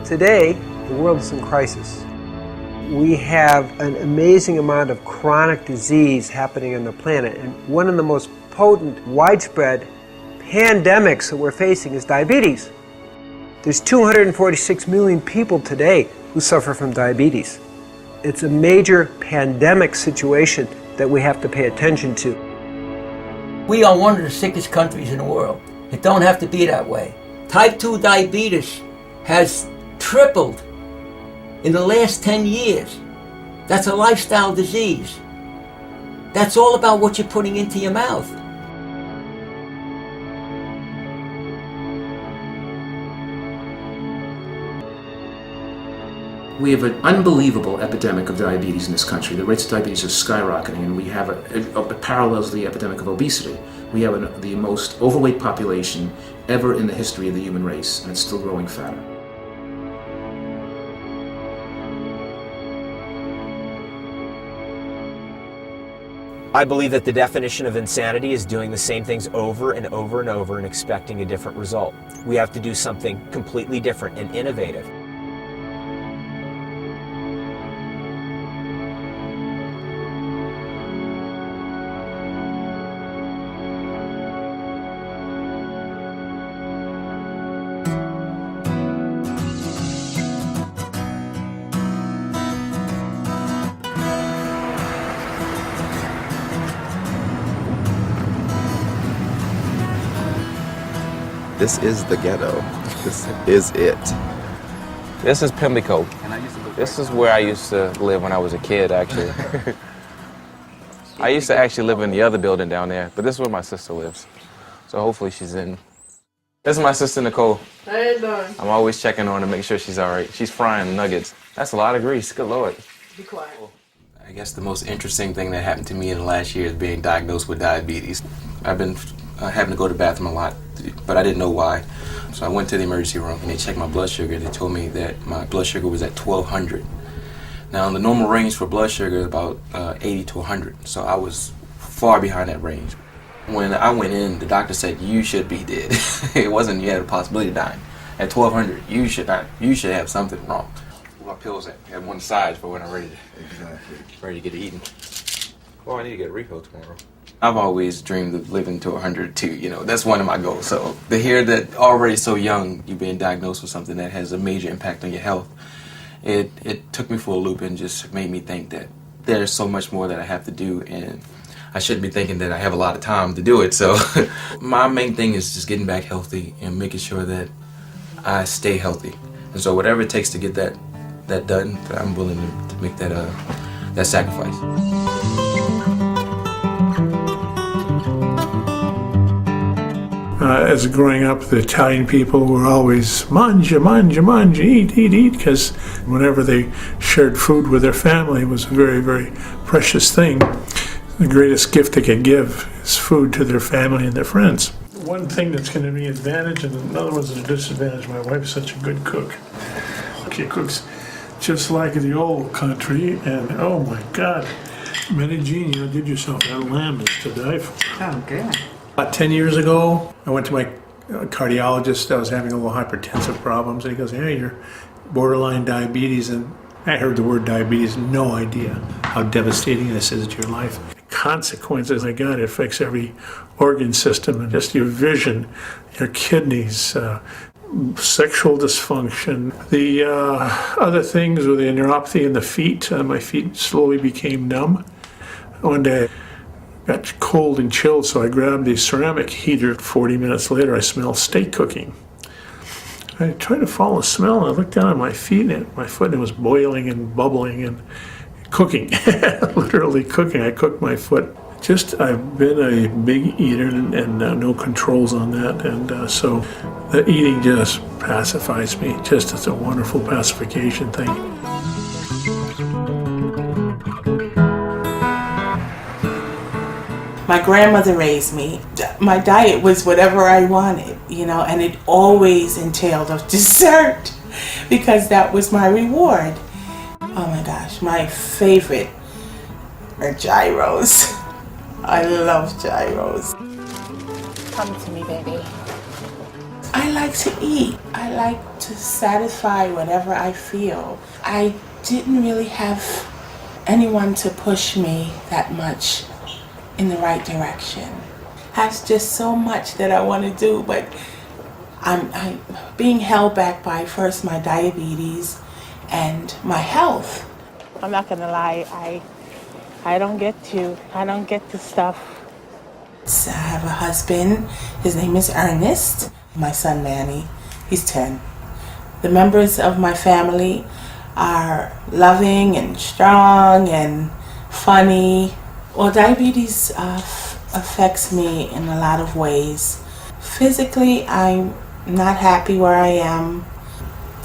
Today, the world is in crisis. We have an amazing amount of chronic disease happening on the planet, and one of the most potent, widespread pandemics that we're facing is diabetes. There's 246 million people today who suffer from diabetes. It's a major pandemic situation that we have to pay attention to. We are one of the sickest countries in the world. It don't have to be that way. Type 2 diabetes has tripled in the last 10 years. That's a lifestyle disease. That's all about what you're putting into your mouth. We have an unbelievable epidemic of diabetes in this country. The rates of diabetes are skyrocketing, and we have it parallels the epidemic of obesity. We have the most overweight population ever in the history of the human race, and it's still growing fatter. I believe that the definition of insanity is doing the same things over and over and over and expecting a different result. We have to do something completely different and innovative. This is the ghetto. This is it. This is Pimlico. This is where I used to live when I was a kid, actually. I used to actually live in the other building down there, but this is where my sister lives. So hopefully she's in. This is my sister, Nicole. How you doing? I'm always checking on her to make sure she's all right. She's frying nuggets. That's a lot of grease. Good Lord. Be quiet. I guess the most interesting thing that happened to me in the last year is being diagnosed with diabetes. I've been having to go to the bathroom a lot, but I didn't know why. So I went to the emergency room and they checked my blood sugar. They told me that my blood sugar was at 1200. Now the normal range for blood sugar is about 80 to 100. So I was far behind that range. When I went in, the doctor said, you should be dead. It wasn't you had a possibility of dying. At 1200, you should have something wrong. My pills at one side for when I'm ready to get eaten. Oh, I need to get a refill tomorrow. I've always dreamed of living to 100 too, you know, that's one of my goals. So to hear that already so young, you're being diagnosed with something that has a major impact on your health, it took me for a loop and just made me think that there's so much more that I have to do, and I shouldn't be thinking that I have a lot of time to do it. So my main thing is just getting back healthy and making sure that I stay healthy. And so whatever it takes to get that done, I'm willing to make that sacrifice. As growing up, the Italian people were always mangia, mangia, mangia, eat, eat, eat, because whenever they shared food with their family, it was a very, very precious thing. The greatest gift they could give is food to their family and their friends. One thing that's going to be an advantage and another one's a disadvantage. My wife's such a good cook. She cooks just like the old country, and oh my God, Gina, you did yourself that lamb is to die for. Oh, good. About 10 years ago, I went to my cardiologist. I was having a little hypertensive problems, and he goes, hey, you're borderline diabetes. And I heard the word diabetes, no idea how devastating this is to your life. The consequences, my God, it affects every organ system, and just your vision, your kidneys, sexual dysfunction. The other things were the neuropathy in the feet. My feet slowly became numb. One day, got cold and chilled, so I grabbed the ceramic heater. 40 minutes later, I smelled steak cooking. I tried to follow the smell, and I looked down at my feet, and my foot, and it was boiling and bubbling and cooking, literally cooking. I cooked my foot. I've been a big eater and no controls on that, and so the eating just pacifies me. It's a wonderful pacification thing. My grandmother raised me. My diet was whatever I wanted, and it always entailed a dessert because that was my reward. Oh my gosh, my favorite are gyros. I love gyros. Come to me, baby. I like to eat. I like to satisfy whatever I feel. I didn't really have anyone to push me that much in the right direction. Has just so much that I want to do, but I'm being held back by first my diabetes and my health. I'm not gonna lie, I don't get to stuff. I have a husband. His name is Ernest. My son Manny, he's 10. The members of my family are loving and strong and funny. Well, diabetes affects me in a lot of ways. Physically, I'm not happy where I am.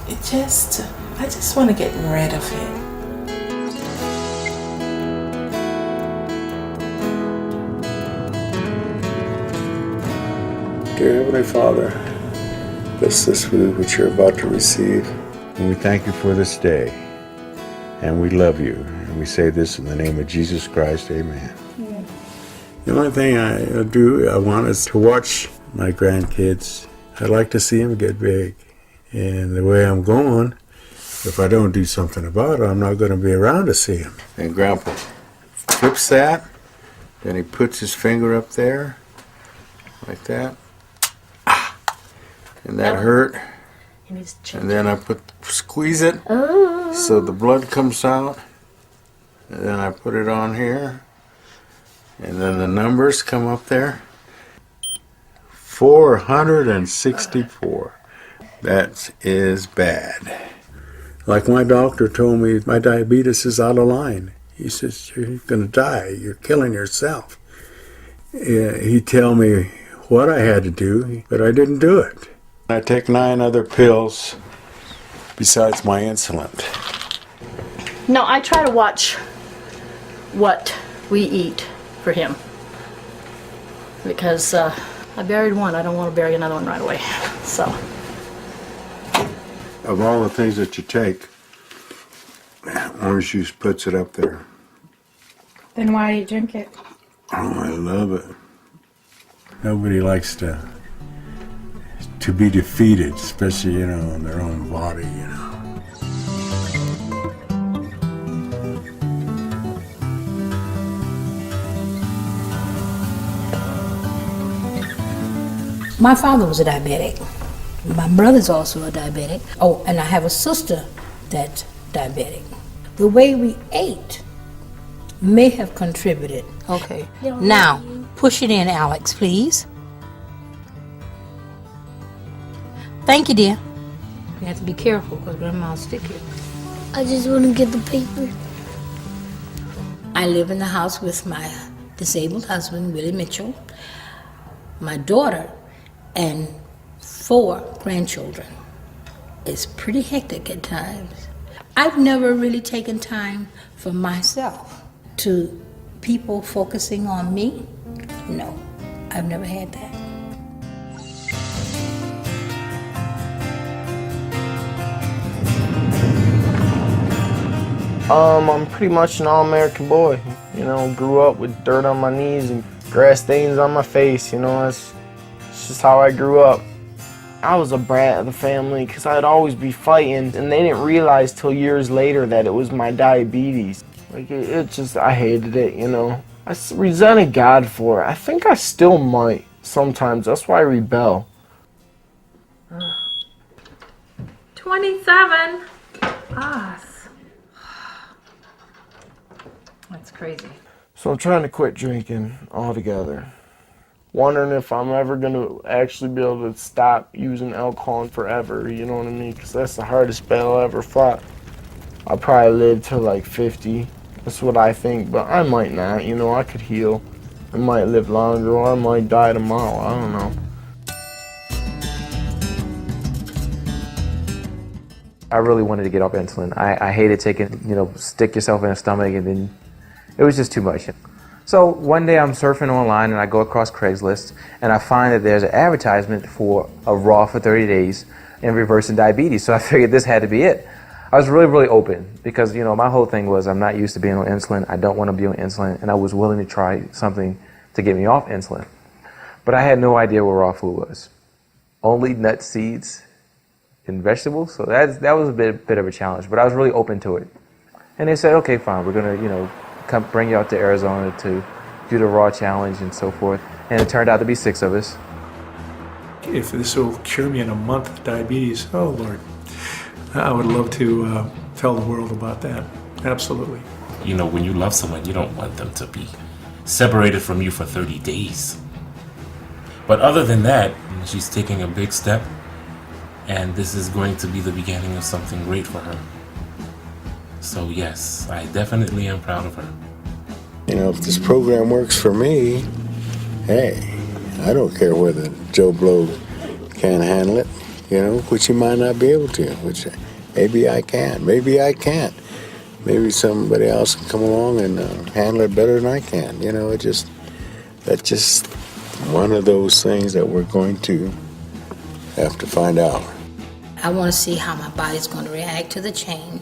I just want to get rid of it. Dear Heavenly Father, bless this food which you're about to receive. And we thank you for this day. And we love you. And we say this in the name of Jesus Christ. Amen. Yeah. The only thing I want is to watch my grandkids. I'd like to see them get big. And the way I'm going, if I don't do something about it, I'm not going to be around to see them. And Grandpa flips that, then he puts his finger up there, like that. And that hurt. And then I squeeze it so the blood comes out. And then I put it on here. And then the numbers come up there. 464. That is bad. Like my doctor told me, my diabetes is out of line. He says, you're going to die. You're killing yourself. He'd tell me what I had to do, but I didn't do it. I take 9 other pills besides my insulin. No, I try to watch what we eat for him. Because I buried one, I don't want to bury another one right away. So. Of all the things that you take, orange juice puts it up there. Then why do you drink it? Oh, I love it. Nobody likes to be defeated, especially, in their own body, My father was a diabetic. My brother's also a diabetic. Oh, and I have a sister that's diabetic. The way we ate may have contributed. Okay. Now, push it in, Alex, please. Thank you, dear. You have to be careful because Grandma's sticky. I just want to get the paper. I live in the house with my disabled husband, Willie Mitchell, my daughter, and 4 grandchildren. It's pretty hectic at times. I've never really taken time for myself. To people focusing on me, no, I've never had that. I'm pretty much an all-American boy. Grew up with dirt on my knees and grass stains on my face. It's just how I grew up. I was a brat of the family because I'd always be fighting, and they didn't realize till years later that it was my diabetes. I hated it, I resented God for it. I think I still might sometimes. That's why I rebel. 27. That's crazy. So I'm trying to quit drinking altogether. Wondering if I'm ever going to actually be able to stop using alcohol forever, you know what I mean? Because that's the hardest battle I ever fought. I'll probably live till like 50. That's what I think, but I might not, I could heal. I might live longer, or I might die tomorrow, I don't know. I really wanted to get off insulin. I hated taking, stick yourself in the stomach, and then it was just too much. So one day I'm surfing online and I go across Craigslist and I find that there's an advertisement for a raw for 30 days in reversing diabetes. So I figured this had to be it. I was really, really open because, my whole thing was I'm not used to being on insulin. I don't want to be on insulin, and I was willing to try something to get me off insulin. But I had no idea what raw food was. only nuts, seeds, and vegetables. So that was a bit of a challenge, but I was really open to it. And they said, okay, fine, we're gonna, come bring you out to Arizona to do the raw challenge and so forth. And it turned out to be 6 of us. If this will cure me in a month of diabetes, oh Lord, I would love to tell the world about that. Absolutely. When you love someone, you don't want them to be separated from you for 30 days. But other than that, she's taking a big step, and this is going to be the beginning of something great for her. So yes, I definitely am proud of her. If this program works for me, hey, I don't care whether Joe Blow can't handle it, which he might not be able to, which maybe I can, maybe I can't. Maybe somebody else can come along and handle it better than I can. That's just one of those things that we're going to have to find out. I want to see how my body's going to react to the change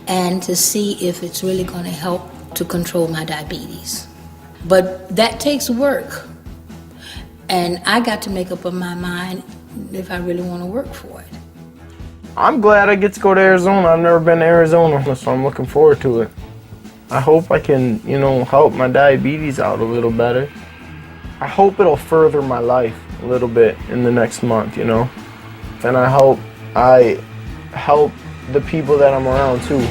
and to see if it's really going to help to control my diabetes. But that takes work. And I got to make up my mind if I really want to work for it. I'm glad I get to go to Arizona. I've never been to Arizona, so I'm looking forward to it. I hope I can, help my diabetes out a little better. I hope it'll further my life a little bit in the next month, And I hope I help the people that I'm around too.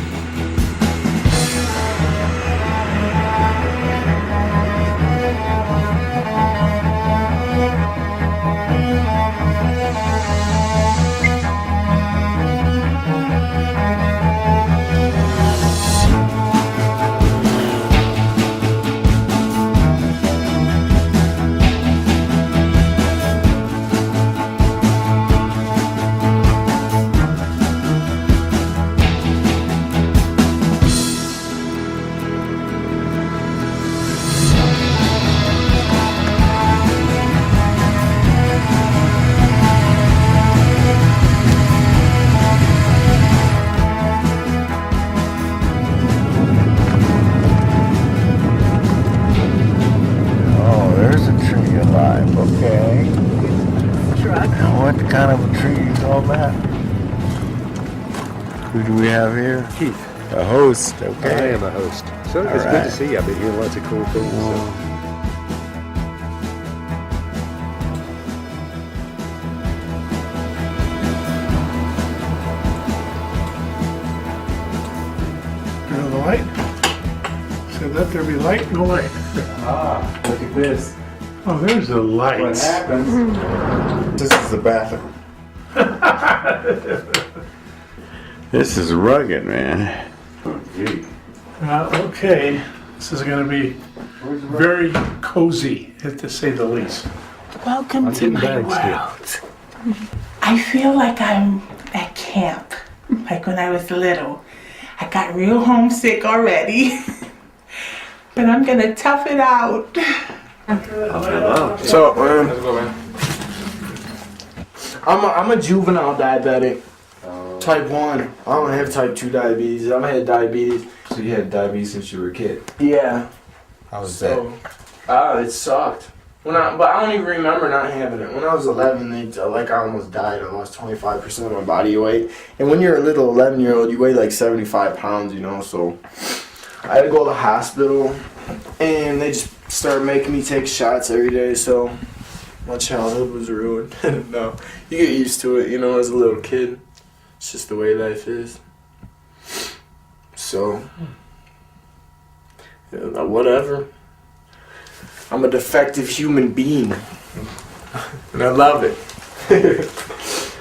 Who do we have here? Keith. A host, okay. I am a host. So it's good to see you. I've been hearing lots of cool things. Turn on the light. So let there be light, no light. Look at this. Oh, there's the light. What happens? This is the bathroom. This is rugged, man. Okay, this is going to be very cozy, to say the least. Welcome to my world. I feel like I'm at camp, like when I was little. I got real homesick already, but I'm going to tough it out. So, I'm a juvenile diabetic. Type 1. I don't have type 2 diabetes. I had diabetes. So you had diabetes since you were a kid? Yeah. How was that? It sucked. But I don't even remember not having it. When I was 11, I almost died. I lost 25% of my body weight. And when you're a little 11-year-old, you weigh like 75 pounds, So I had to go to the hospital, and they just started making me take shots every day. So my childhood was ruined. No, you get used to it, as a little kid. It's just the way life is. So, whatever. I'm a defective human being. And I love it.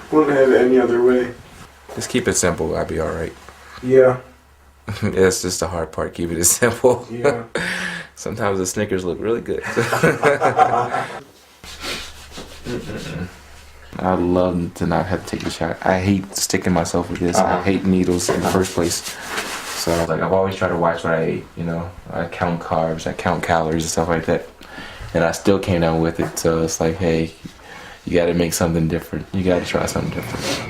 Wouldn't have it any other way. Just keep it simple. I'll be all right. Yeah. That's just the hard part. Keep it simple. Yeah. Sometimes the Snickers look really good. I'd love to not have to take the shot. I hate sticking myself with this. I hate needles in the first place. So I've always tried to watch what I eat, I count carbs, I count calories and stuff like that. And I still came down with it. So it's like, hey, you gotta make something different. You gotta try something different.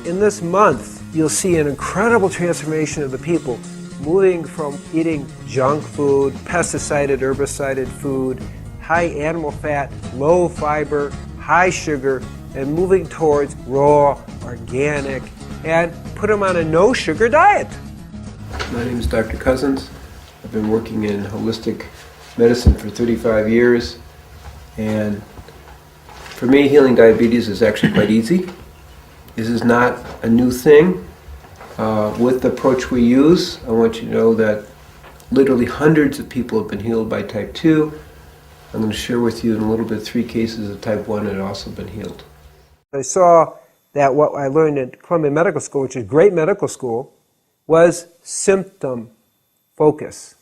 In this month, you'll see an incredible transformation of the people, moving from eating junk food, pesticided, herbicided food, high animal fat, low fiber, high sugar, and moving towards raw, organic, and put them on a no-sugar diet. My name is Dr. Cousens. I've been working in holistic medicine for 35 years, and for me, healing diabetes is actually quite easy. This is not a new thing. With the approach we use, I want you to know that literally hundreds of people have been healed by type 2. I'm going to share with you in a little bit 3 cases of type 1 that had also been healed. I saw that what I learned at Columbia Medical School, which is a great medical school, was symptom focus.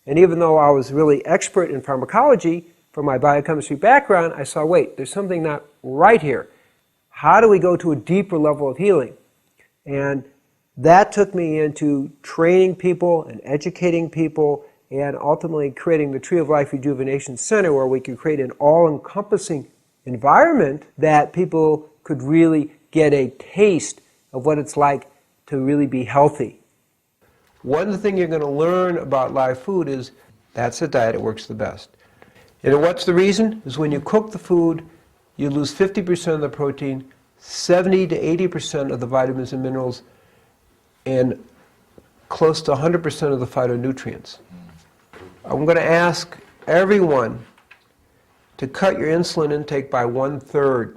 And even though I was really expert in pharmacology from my biochemistry background, I saw, wait, there's something not right here. How do we go to a deeper level of healing? And that took me into training people and educating people and ultimately creating the Tree of Life Rejuvenation Center, where we could create an all-encompassing environment that people could really get a taste of what it's like to really be healthy. One thing you're going to learn about live food is that's the diet that works the best. And what's the reason? Is when you cook the food, you lose 50% of the protein, 70 to 80% of the vitamins and minerals, and close to 100% of the phytonutrients. I'm going to ask everyone to cut your insulin intake by 1/3.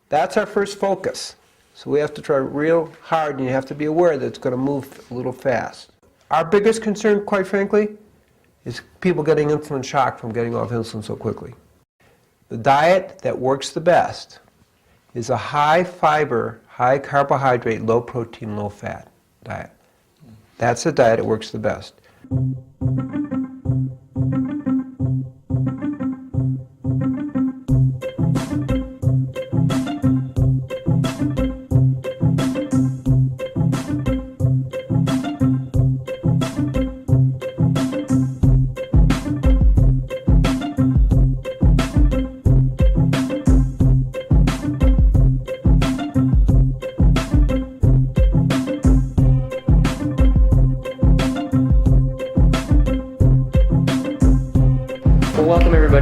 That's our first focus. So we have to try real hard, and you have to be aware that it's going to move a little fast. Our biggest concern, quite frankly, is people getting insulin shock from getting off insulin so quickly. The diet that works the best is a high fiber, high carbohydrate, low protein, low fat diet. That's the diet that works the best.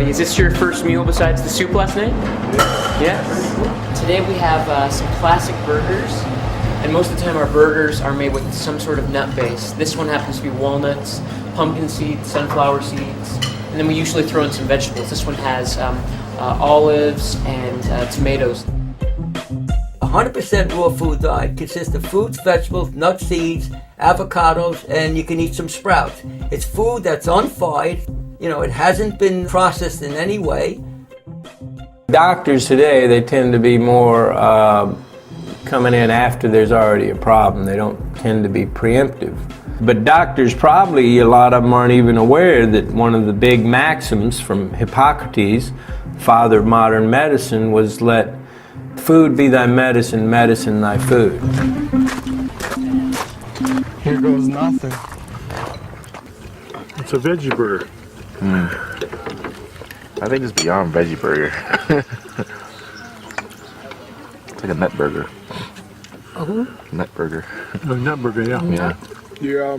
Is this your first meal besides the soup last night? Yeah. Today we have some classic burgers, and most of the time our burgers are made with some sort of nut base. This one happens to be walnuts, pumpkin seeds, sunflower seeds, and then we usually throw in some vegetables. This one has olives and tomatoes. 100% raw food diet consists of fruits, vegetables, nuts, seeds, avocados, and you can eat some sprouts. It's food that's unfired. You know, it hasn't been processed in any way. Doctors today, they tend to be more coming in after there's already a problem. They don't tend to be preemptive. But doctors probably, a lot of them aren't even aware that one of the big maxims from Hippocrates, father of modern medicine, was let food be thy medicine, medicine thy food. Here goes nothing. It's a veggie burger. I think it's beyond veggie burger. It's like a nut burger. Nut burger. A nut burger, yeah. Yeah.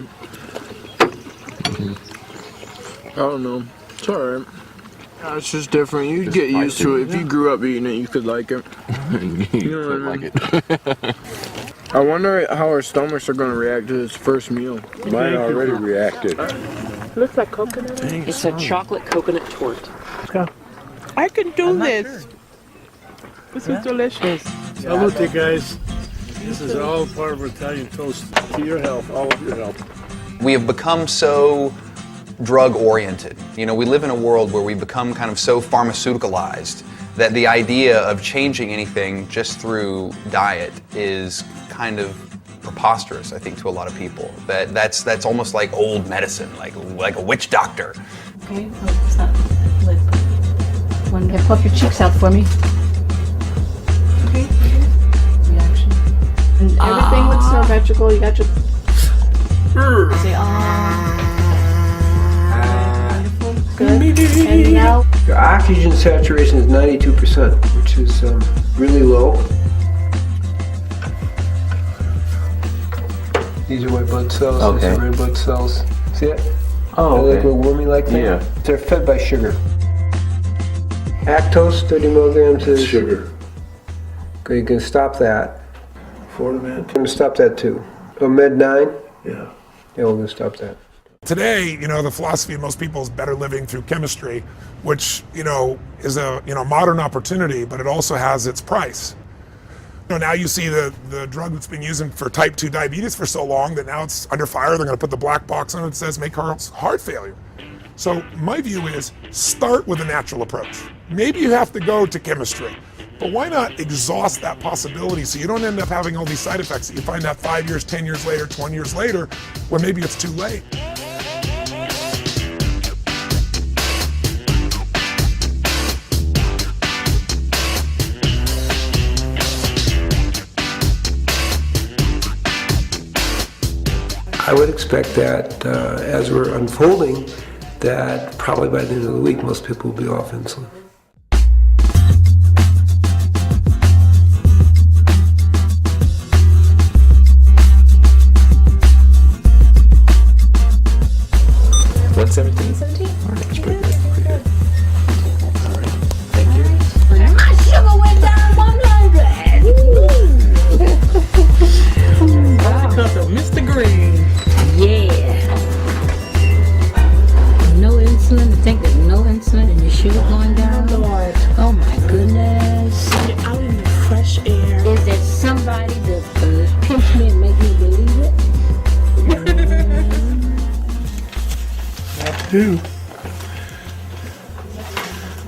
I don't know. It's alright. It's just different. You get used to it. If you grew up eating it, you could like it. You know what I mean? Like it. I wonder how our stomachs are going to react to this first meal. Mine already reacted. Looks like coconut. It's a chocolate coconut torte. I can do this. This is delicious. Salute, guys. This is all part of Italian toast. To your health, all of your health. We have become so drug-oriented. You know, we live in a world where we become kind of so pharmaceuticalized that the idea of changing anything just through diet is kind of preposterous, I think, to a lot of people. That's almost like old medicine, like a witch doctor. Okay, stop. One, puff your cheeks out for me. Okay. Reaction. And everything looks symmetrical. You got your. Say wonderful. Good. And now. Your oxygen saturation is 92%, which is really low. These are white blood cells. Okay. These are red blood cells. See it? Oh, They okay. look like wormy-like thing. Yeah. They're fed by sugar. Lactose, 30 milligrams is Sugar. Okay, you can stop that. Fortimed. I'm going to stop that too. Oh, Med 9? Yeah. Yeah, we're going to stop that. Today, the philosophy of most people is better living through chemistry, which, is a, modern opportunity, but it also has its price. Now you see the drug that's been used for type 2 diabetes for so long that now it's under fire. They're going to put the black box on it that says may cause heart failure. So my view is start with a natural approach. Maybe you have to go to chemistry, but why not exhaust that possibility so you don't end up having all these side effects that you find out 5 years, 10 years later, 20 years later, when maybe it's too late. I would expect that as we're unfolding, that probably by the end of the week, most people will be off insulin. What, 17? 17. All right, that's pretty good. Pretty good. All right. Thank you. My sugar went down 100. Because of Mr. Green. Yeah. No insulin. To think there's no insulin and your sugar going down. Lord. Oh my goodness. You're out in the fresh air. Is there somebody that pinch me and make me believe it? What to do?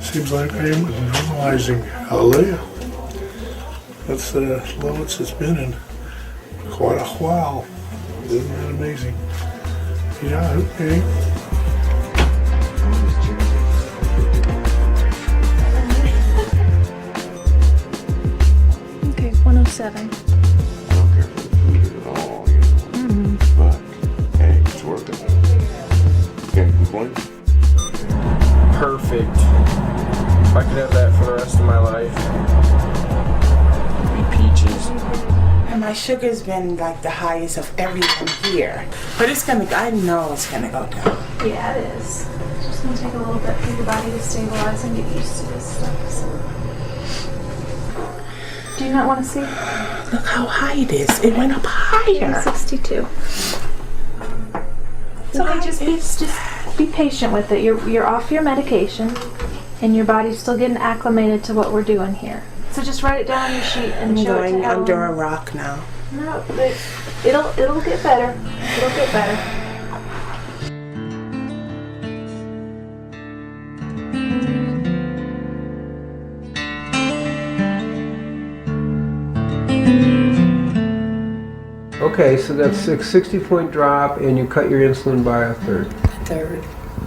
Seems like I am normalizing. Hallelujah. That's the lowest it's been in quite a while. Isn't that amazing? Yeah, okay. Okay, 107. I don't care for the food at all, But, hey, it's worth it. Can't complain. Perfect. If I could have that for the rest of my life. Be peaches. And my sugar's been like the highest of everyone here. But I know it's gonna go down. Yeah, it is. It's just gonna take a little bit for your body to stabilize and get used to this stuff. So. Do you not want to see? Look how high it is. It went up higher. 62. So just be patient with it. You're off your medication, and your body's still getting acclimated to what we're doing here. So just write it down on your sheet and I'm show it to going Ellen. under a rock now. No, it'll get better. It'll get better. Okay, so that's a 60-point drop, and you cut your insulin by a third. A third.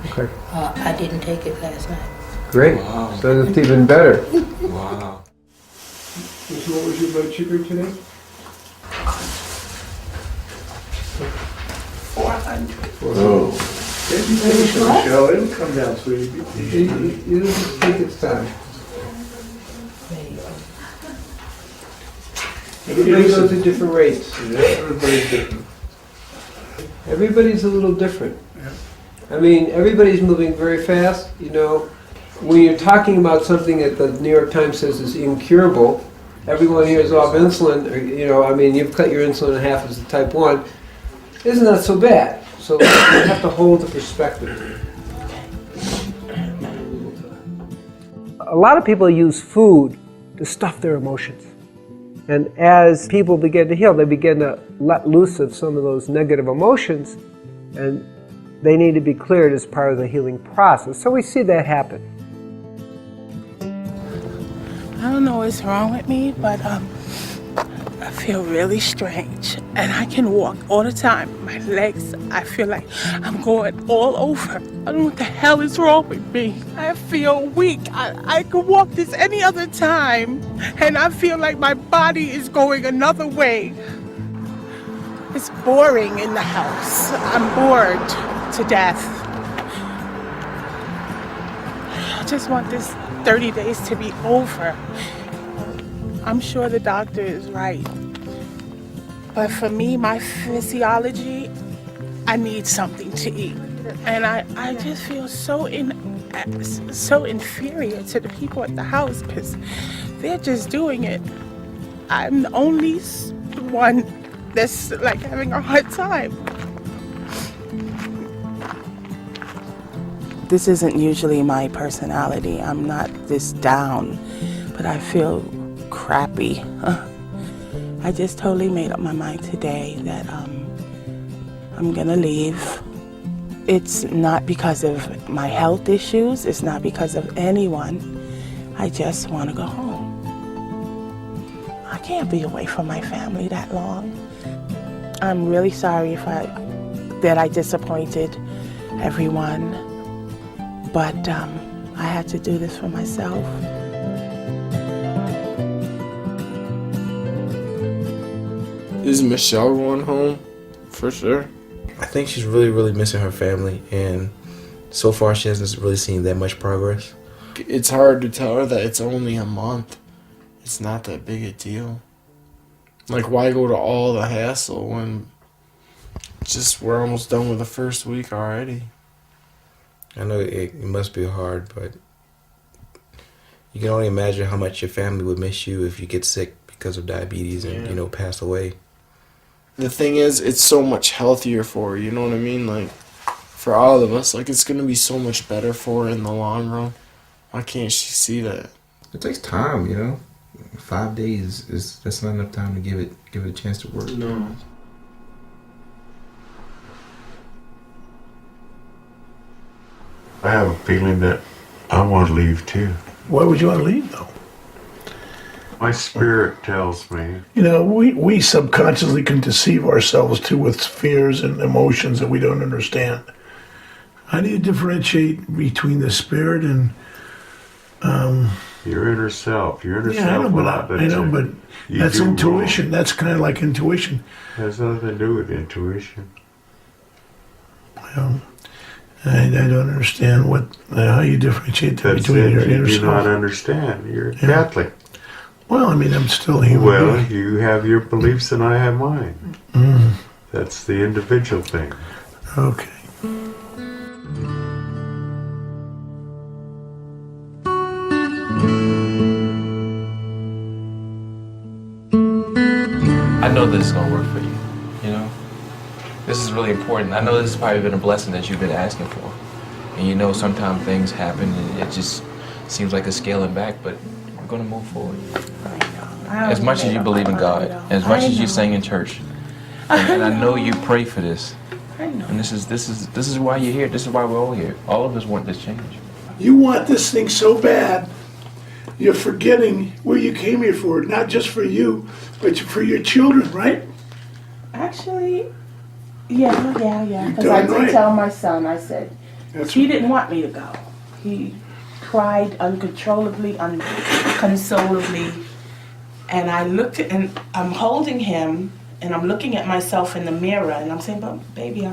Okay, I didn't take it last night. great. Wow. So that's even better. Wow. So what was your blood sugar today? 400. Oh. It'll come down, sweetie. It'll just take its time. Everybody goes at different rates. Yeah, everybody's different. Everybody's a little different. I mean, everybody's moving very fast. When you're talking about something that the New York Times says is incurable, everyone here is off insulin. You've cut your insulin in half as a type 1. Isn't that so bad? So you have to hold the perspective. A lot of people use food to stuff their emotions. And as people begin to heal, they begin to let loose of some of those negative emotions, and they need to be cleared as part of the healing process. So we see that happen. I don't know what's wrong with me, but I feel really strange. And I can walk all the time. My legs, I feel like I'm going all over. I don't know what the hell is wrong with me. I feel weak. I could walk this any other time. And I feel like my body is going another way. It's boring in the house. I'm bored to death. I just want this 30 days to be over. I'm sure the doctor is right. But for me, my physiology, I need something to eat. And I just feel so inferior to the people at the house because they're just doing it. I'm the only one that's like having a hard time. This isn't usually my personality. I'm not this down, but I feel crappy. I just totally made up my mind today that I'm gonna leave. It's not because of my health issues. It's not because of anyone. I just want to go home. I can't be away from my family that long. I'm really sorry that I disappointed everyone, but I had to do this for myself. Is Michelle going home? For sure. I think she's really, really missing her family, and so far she hasn't really seen that much progress. It's hard to tell her that it's only a month. It's not that big a deal. Like, why go to all the hassle when we're almost done with the first week already? I know it must be hard, but you can only imagine how much your family would miss you if you get sick because of diabetes and, pass away. The thing is, it's so much healthier for her, you know what I mean? Like, for all of us, like, it's going to be so much better for her in the long run. Why can't she see that? It takes time, 5 days that's not enough time to give it a chance to work. No. I have a feeling that I want to leave too. Why would you want to leave, though? My spirit tells me. We subconsciously can deceive ourselves too with fears and emotions that we don't understand. How do you differentiate between the spirit and your inner self? Your inner yeah, self. I know, but that's intuition. Wrong. That's kind of like intuition. It has nothing to do with intuition. Well, I don't understand how you differentiate between your inner self. You do not understand. You're Catholic. Well, I'm still human. Well, you have your beliefs and I have mine. Mm. That's the individual thing. Okay. I know this is going to work for you, This is really important. I know this has probably been a blessing that you've been asking for. And sometimes things happen and it just seems like a scaling back, but we're going to move forward. As much as you believe in God, as much as you sing in church, and I know you pray for this. I know. And this is why you're here. This is why we're all here. All of us want this change. You want this thing so bad, you're forgetting what you came here for. Not just for you, but for your children, right? Actually, yeah. Because I did tell my son, I said, he didn't want me to go. He cried uncontrollably, unconsolably. And I looked at, and I'm holding him, and I'm looking at myself in the mirror, and I'm saying, but baby,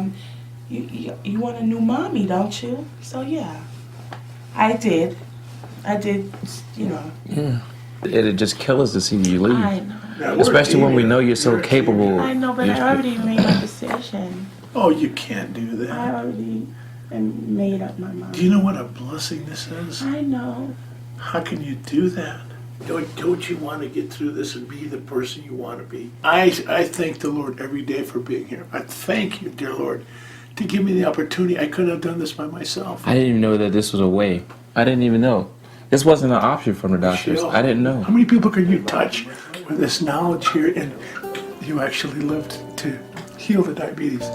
you want a new mommy, don't you? So yeah, I did, Yeah. It'd just kill us to see you leave. I know. Especially when we know you're so capable. I know, but I already made my decision. Oh, you can't do that. I already made up my mind. Do you know what a blessing this is? I know. How can you do that? Don't you want to get through this and be the person you want to be? I thank the Lord every day for being here. I thank you, dear Lord, to give me the opportunity. I couldn't have done this by myself. I didn't even know that this was a way. I didn't even know. This wasn't an option from the doctors. I didn't know. How many people can you touch with this knowledge here and you actually lived to heal the diabetes?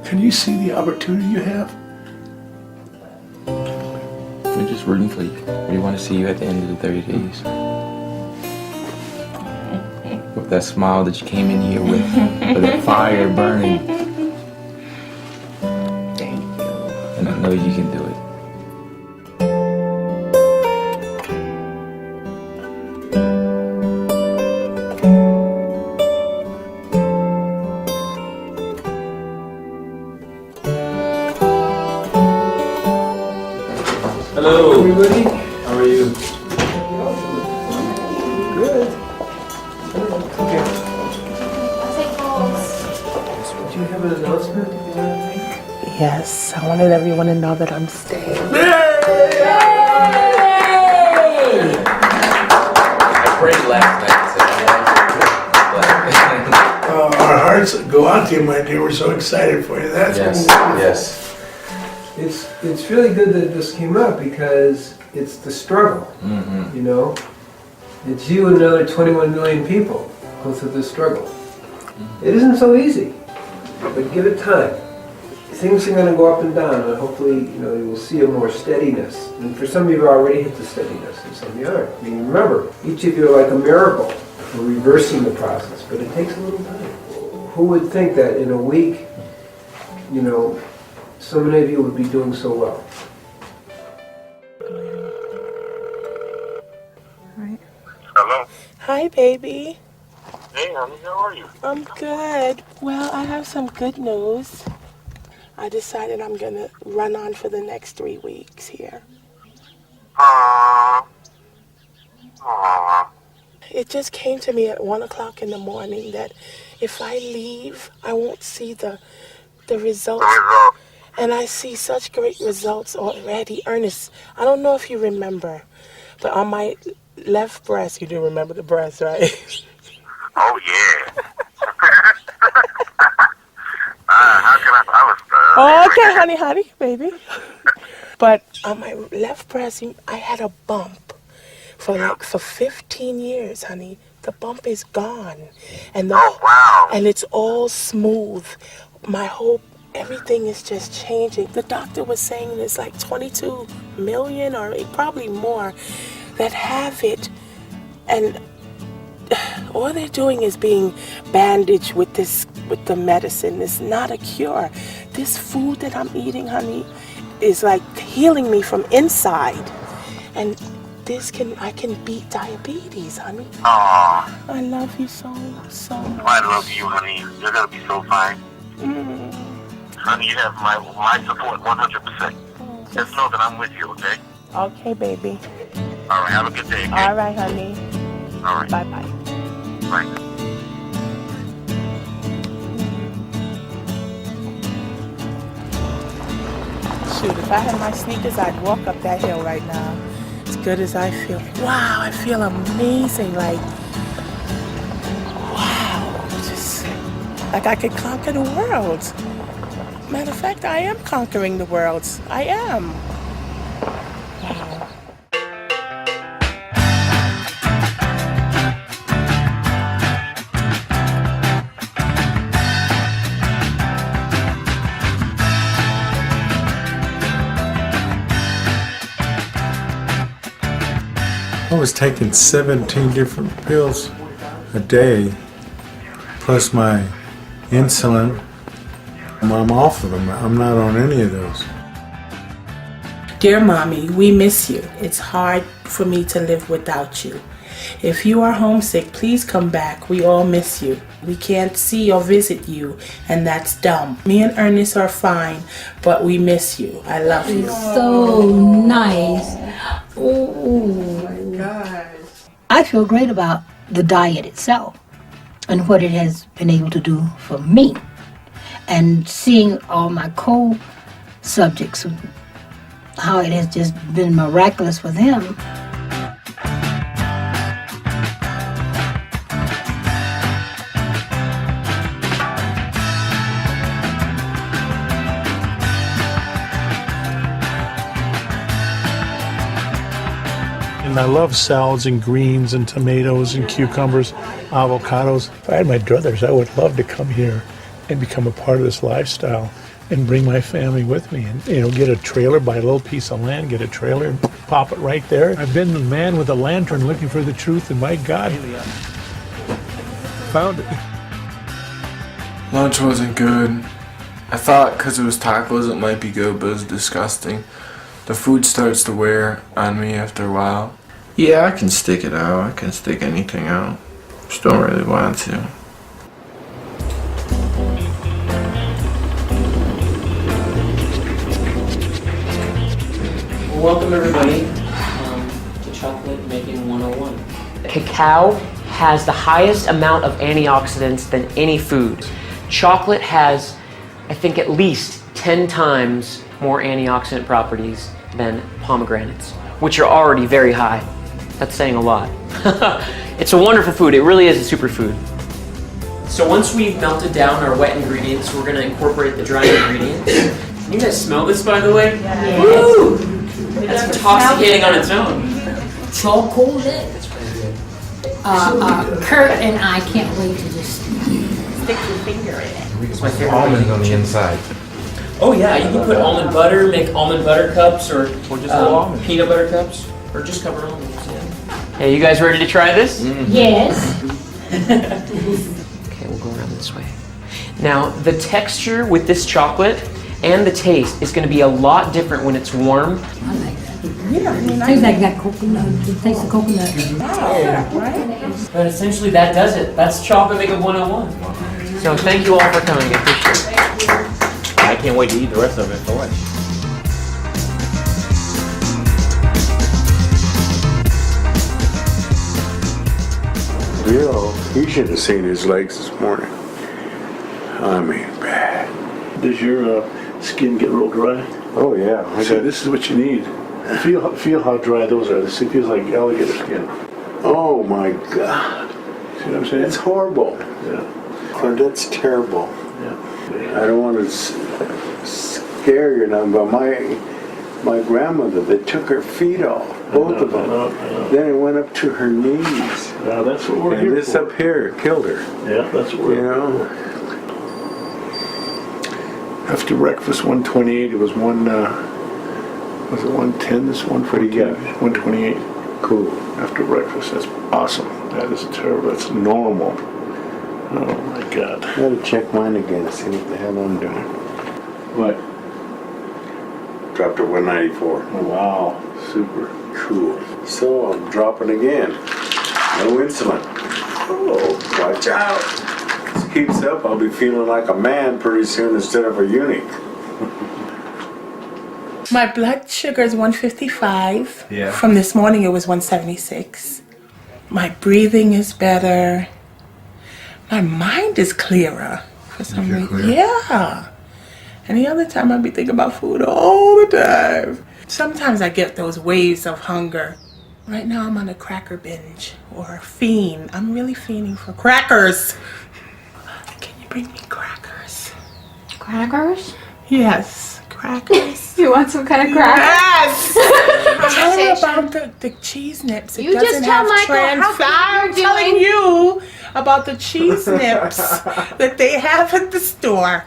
Can you see the opportunity you have? We're just rooting for you. We want to see you at the end of the 30 days. With that smile that you came in here with that fire burning. Thank you. And I know you can do it. Hello. Everybody. How are you? Good. I'll take balls. an announcement you want to make? Yes, I wanted everyone to know that I'm staying. I prayed last night. Our hearts go out to you, my dear. We're so excited for you. That's Yes. It's really good that this came up because it's the struggle. You know, it's you and another 21 million people go through this struggle. It isn't so easy, but give it time. Things are going to go up and down, and hopefully, you know, you will see a more steadiness. And for some of you, already hit the steadiness, and some of you aren't. I mean, remember, each of you are like a miracle for reversing the process, but it takes a little time. Who would think that in a week, you know, so many of you would be doing so well? Hello. Hi, baby. Hey, honey, how are you? I'm good. Well, I have some good news. I decided I'm going to run on for the next 3 weeks here. It just came to me at 1 o'clock in the morning that if I leave, I won't see the results. And I see such great results already. Ernest, I don't know if you remember, but on my left breast, you do remember the breast, right? Oh, yeah. How can I was Oh, okay, honey, baby. But on my left breast, I had a bump for 15 years, honey. The bump is gone, and and it's all smooth. Everything is just changing. The doctor was saying there's like 22 million or probably more that have it, and all they're doing is being bandaged with the medicine. It's not a cure. This food that I'm eating, honey, is like healing me from inside. And I can beat diabetes, honey. Aw. I love you so much. I love you, honey. You're going to be so fine. Honey, you have my support 100%. Just know that I'm with you, okay? Okay, baby. All right, have a good day, okay? All right, honey. All right. Bye-bye. Bye. Shoot, if I had my sneakers, I'd walk up that hill right now. As good as I feel. Wow, I feel amazing. Like, wow. Just like I could conquer the world. Matter of fact, I am conquering the world. I am. Wow. I was taking 17 different pills a day, plus my insulin. I'm off of them. I'm not on any of those. Dear Mommy, we miss you. It's hard for me to live without you. If you are homesick, please come back. We all miss you. We can't see or visit you, and that's dumb. Me and Ernest are fine, but we miss you. I love you. So nice. Oh my gosh. I feel great about the diet itself and what it has been able to do for me. And seeing all my co-subjects, how it has just been miraculous for them. And I love salads and greens and tomatoes and cucumbers, avocados. If I had my druthers, I would love to come here and become a part of this lifestyle and bring my family with me and, get a trailer, buy a little piece of land, get a trailer and pop it right there. I've been the man with a lantern looking for the truth, and my God, found it. Lunch wasn't good. I thought because it was tacos it might be good, but it was disgusting. The food starts to wear on me after a while. Yeah, I can stick it out. I can stick anything out. Just don't really want to. Welcome everybody to Chocolate Making 101. Cacao has the highest amount of antioxidants than any food. Chocolate has I think at least 10 times more antioxidant properties than pomegranates, which are already very high. That's saying a lot. It's a wonderful food. It really is a superfood. So once we've melted down our wet ingredients, we're going to incorporate the dry ingredients. Can you guys smell this, by the way? Yeah. Woo! That's intoxicating on its own. Chocolate. Kurt and I can't wait to just stick your finger in it. It's my favorite. Almonds on the inside. Oh yeah, you can put almond butter, make almond butter cups, or just almonds. peanut butter cups, or just cover almonds. Yeah. Hey, you guys ready to try this? Yes. Okay, we'll go around this way. Now, the texture with this chocolate and the taste is going to be a lot different when it's warm. I like that. Yeah, tastes like that coconut. It tastes of coconut. Right? But essentially, that does it. That's chocolate makeup 101. So thank you all for coming. I appreciate it. I can't wait to eat the rest of it for lunch. You should have seen his legs this morning. I mean, bad. Does your skin get real dry? Oh yeah. See, this is what you need. Feel how dry those are. This feels like alligator skin. Oh my God. See what I'm saying? It's horrible. Yeah. Oh, that's terrible. Yeah. I don't want to scare you now, but my grandmother, they took her feet off, both of them. Then it went up to her knees. Yeah, that's what we're and here this for. up here killed her. Yeah, that's what we're. You know. After breakfast, 128. It was one. Was it 110? This 142. 128. Cool. After breakfast, that's awesome. That is terrible. That's normal. Oh my God. I gotta check mine again, see what the hell I'm doing. What? Dropped to 194. Oh, wow. Super. Cool. So I'm dropping again. No insulin. Oh, watch out. If this keeps up, I'll be feeling like a man pretty soon instead of a eunuch. My blood sugar is 155. Yeah. From this morning, it was 176. My breathing is better. My mind is clearer for some reason. Yeah. Any other time I'd be thinking about food all the time. Sometimes I get those waves of hunger. Right now I'm on a cracker binge or a fiend. I'm really fiending for crackers. Can you bring me crackers? Crackers? Yes, crackers. You want some kind of crackers? Yes! Tell me about the cheese nips. It You doesn't just tell have Michael how I'm you're telling doing. you about the cheese nips that they have at the store.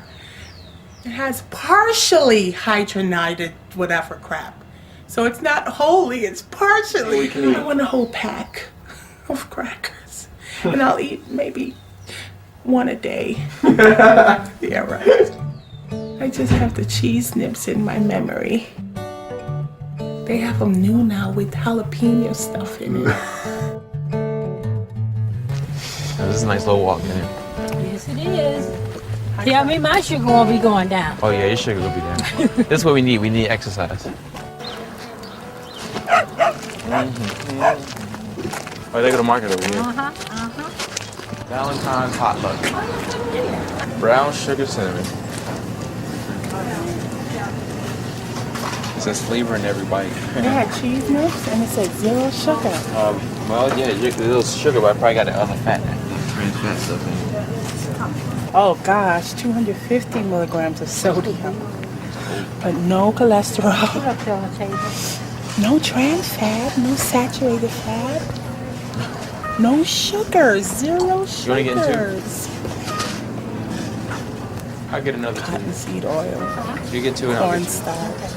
It has partially hydrogenated whatever crap. So it's not wholly, it's partially. I want a whole pack of crackers. And I'll eat maybe one a day. Yeah, right. I just have the cheese nips in my memory. They have them new now with jalapeno stuff in it. This is a nice little walk, man. Yes, it is. Tell me my sugar won't be going down. Oh yeah, your sugar will be down. This is what we need. We need exercise. Oh, they go to market over here. Valentine's potluck. Brown sugar cinnamon. It says flavor in every bite. They had cheese nips and it said 0 sugar. Well, yeah, a little sugar, but I probably got the other fat, trans fat stuff in it. Oh gosh, 250 milligrams of sodium. But no cholesterol. No trans fat, no saturated fat. No sugars, 0 sugars. You want to get in two? I'll get another two. Cottonseed oil. So you get two and I'll get two. Cornstarch.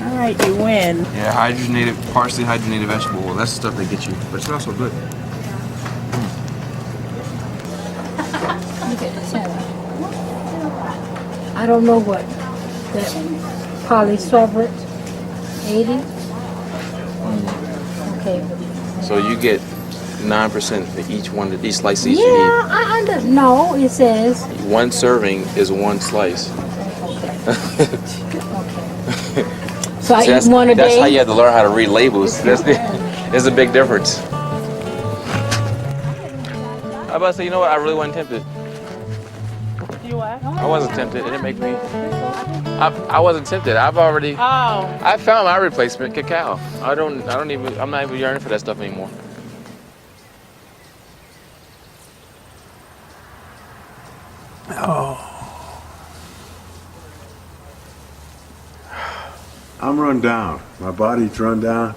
All right, you win. Yeah, hydrogenated, partially hydrogenated vegetable oil. That's the stuff they get you, but it smells so good. I don't know what that polysorbate 80. Okay. So you get 9% for each one, each slice each you Yeah, I don't know. It says. eat. One serving is one slice. So I that's, eat one a that's day. how you have to learn how to read labels. There's a big difference. I about to say, you know what? I really wasn't tempted. You what? I wasn't tempted. It didn't make me. I wasn't tempted. I found my replacement, cacao. I'm not even yearning for that stuff anymore. Oh. I'm run down. My body's run down.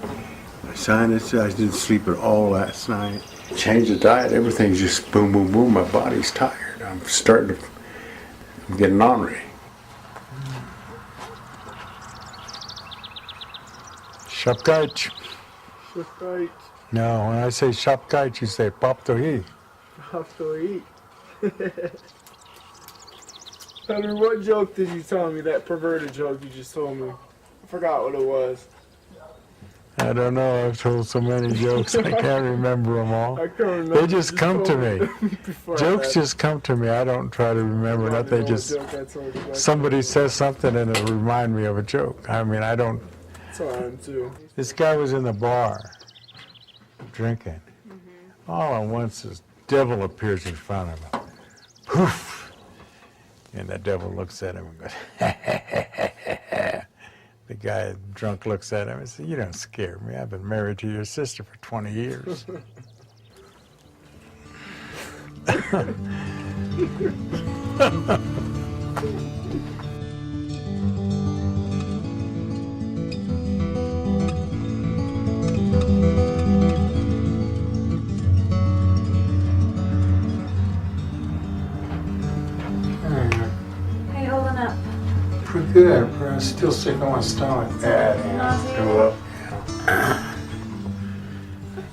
My sinus, I didn't sleep at all last night. Change the diet, everything's just boom, boom, boom. My body's tired. I'm getting ornery. Shapkait. Shapkait. No, when I say shapkait, you say paptohi. Paptohi. Henry, what joke did you tell me? That perverted joke you just told me. I forgot what it was. I don't know. I've told so many jokes. I can't remember them all. I can't remember. They just come to me. Jokes just come to me. I don't try to remember that. They just. Somebody says something and it'll remind me of a joke. I mean, I don't. That's how I am too. This guy was in the bar drinking. All at once, this devil appears in front of him. Poof! And the devil looks at him and goes, The guy drunk looks at him and says, "You don't scare me. I've been married to your sister for 20 years." How you holding up? Pretty good, but I'm still sick on my stomach.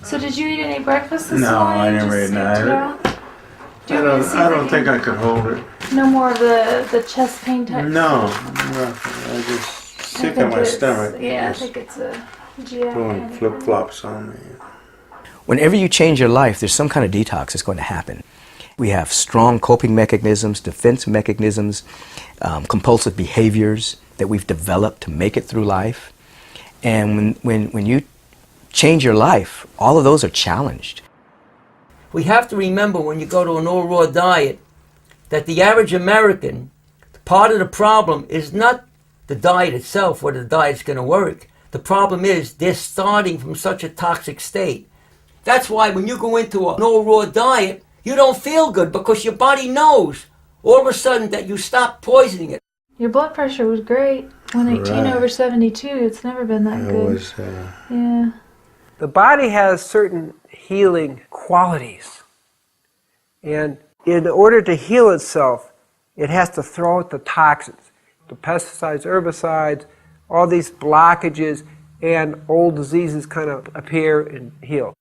So did you eat any breakfast this No, morning? I never Just ate slept it out? I don't think I could hold it. No more of the chest pain type No, stuff? nothing. I just I sick think on my it's- stomach. Yeah, I Just think it's a GI doing kind of flip-flops on me. Whenever you change your life, there's some kind of detox that's going to happen. We have strong coping mechanisms, defense mechanisms, compulsive behaviors that we've developed to make it through life. And when you change your life, all of those are challenged. We have to remember when you go to an all-raw diet that the average American, part of the problem is not the diet itself, whether the diet's going to work. The problem is they're starting from such a toxic state. That's why when you go into an all-raw diet, you don't feel good because your body knows all of a sudden that you stop poisoning it. Your blood pressure was great. 118 Right. over 72. It's never been that good. Yeah. The body has certain healing qualities. And in order to heal itself, it has to throw out the toxins, the pesticides, herbicides, all these blockages, and old diseases kind of appear and heal.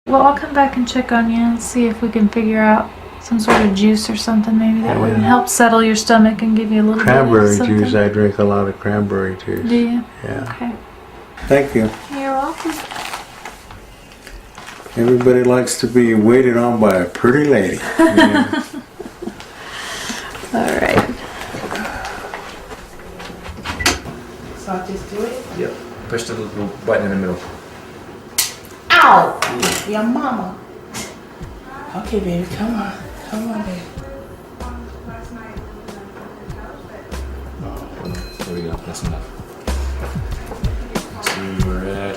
Well, I'll come back and check on you and see if we can figure out some sort of juice or something maybe that would help settle your stomach and give you a little Cranberry bit of something. juice, I drink a lot of cranberry juice. Do you? Yeah. Okay. Thank you. You're welcome. Everybody likes to be waited on by a pretty lady. Yeah. All right. So I'll just do it? Yep. Push the little button in the middle. Ow! Your mama. Okay, baby, come on. Come on, baby. There we go. That's enough. Let's see where we're at.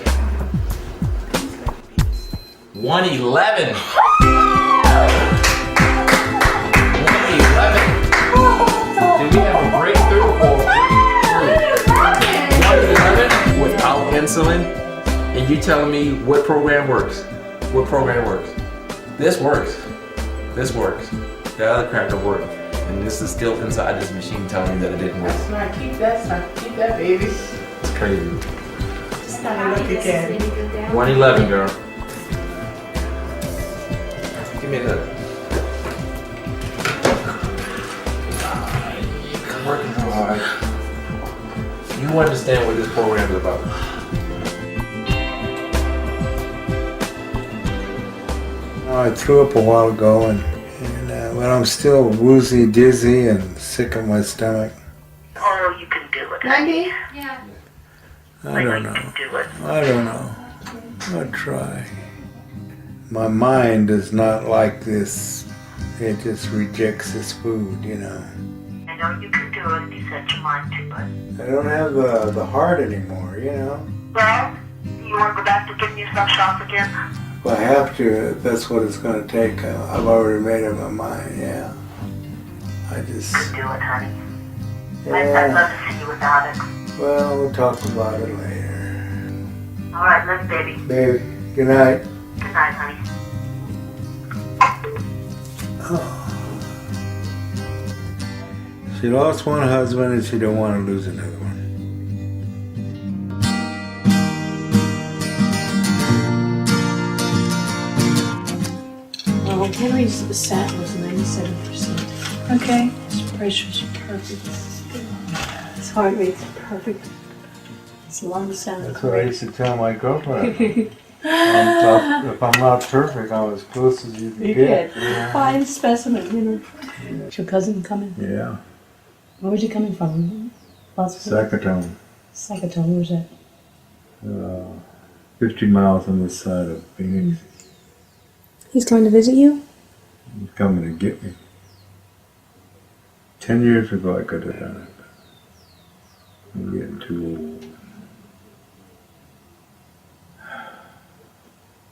111. 111. Did we have a breakthrough or 111 without insulin? And you telling me what program works? What program works? This works. This works. The other crap don't work. And this is still inside this machine telling me that it didn't work. That's right. Keep that, baby. It's crazy. Just kind of look again. 111, girl. Give me that. You're working hard. You understand what this program is about. I threw up a while ago, but I'm still woozy, dizzy, and sick in my stomach. Oh, you can do it. Maggie? Yeah. I don't know. I'll try. My mind is not like this. It just rejects this food, you know. know you can do it if you set your mind to it. I don't have the heart anymore, you know. Well, you want to go back to getting yourself shots again? Well, I have to. That's what it's going to take. I've already made up my mind, yeah. I just... You can do it, honey. Yeah. I'd love to see you without it. Well, we'll talk about it later. All right, love you, baby. Baby, good night. Good night, honey. Oh. She lost one husband and she don't want to lose another one. Well, Henry's statin was 97%. Okay. His pressure's perfect. His heart rate's perfect. His lungs sound That's what I great. used to tell my girlfriend. If I'm not perfect, I'm as close as you can You get. get Yeah. fine specimen, you know. Is your cousin coming? Yeah. Where was he coming from? Secretome. Secretome, where's that? 50 miles on this side of Phoenix. He's coming to visit you? He's coming to get me. 10 years ago I could have done it. I'm getting too old.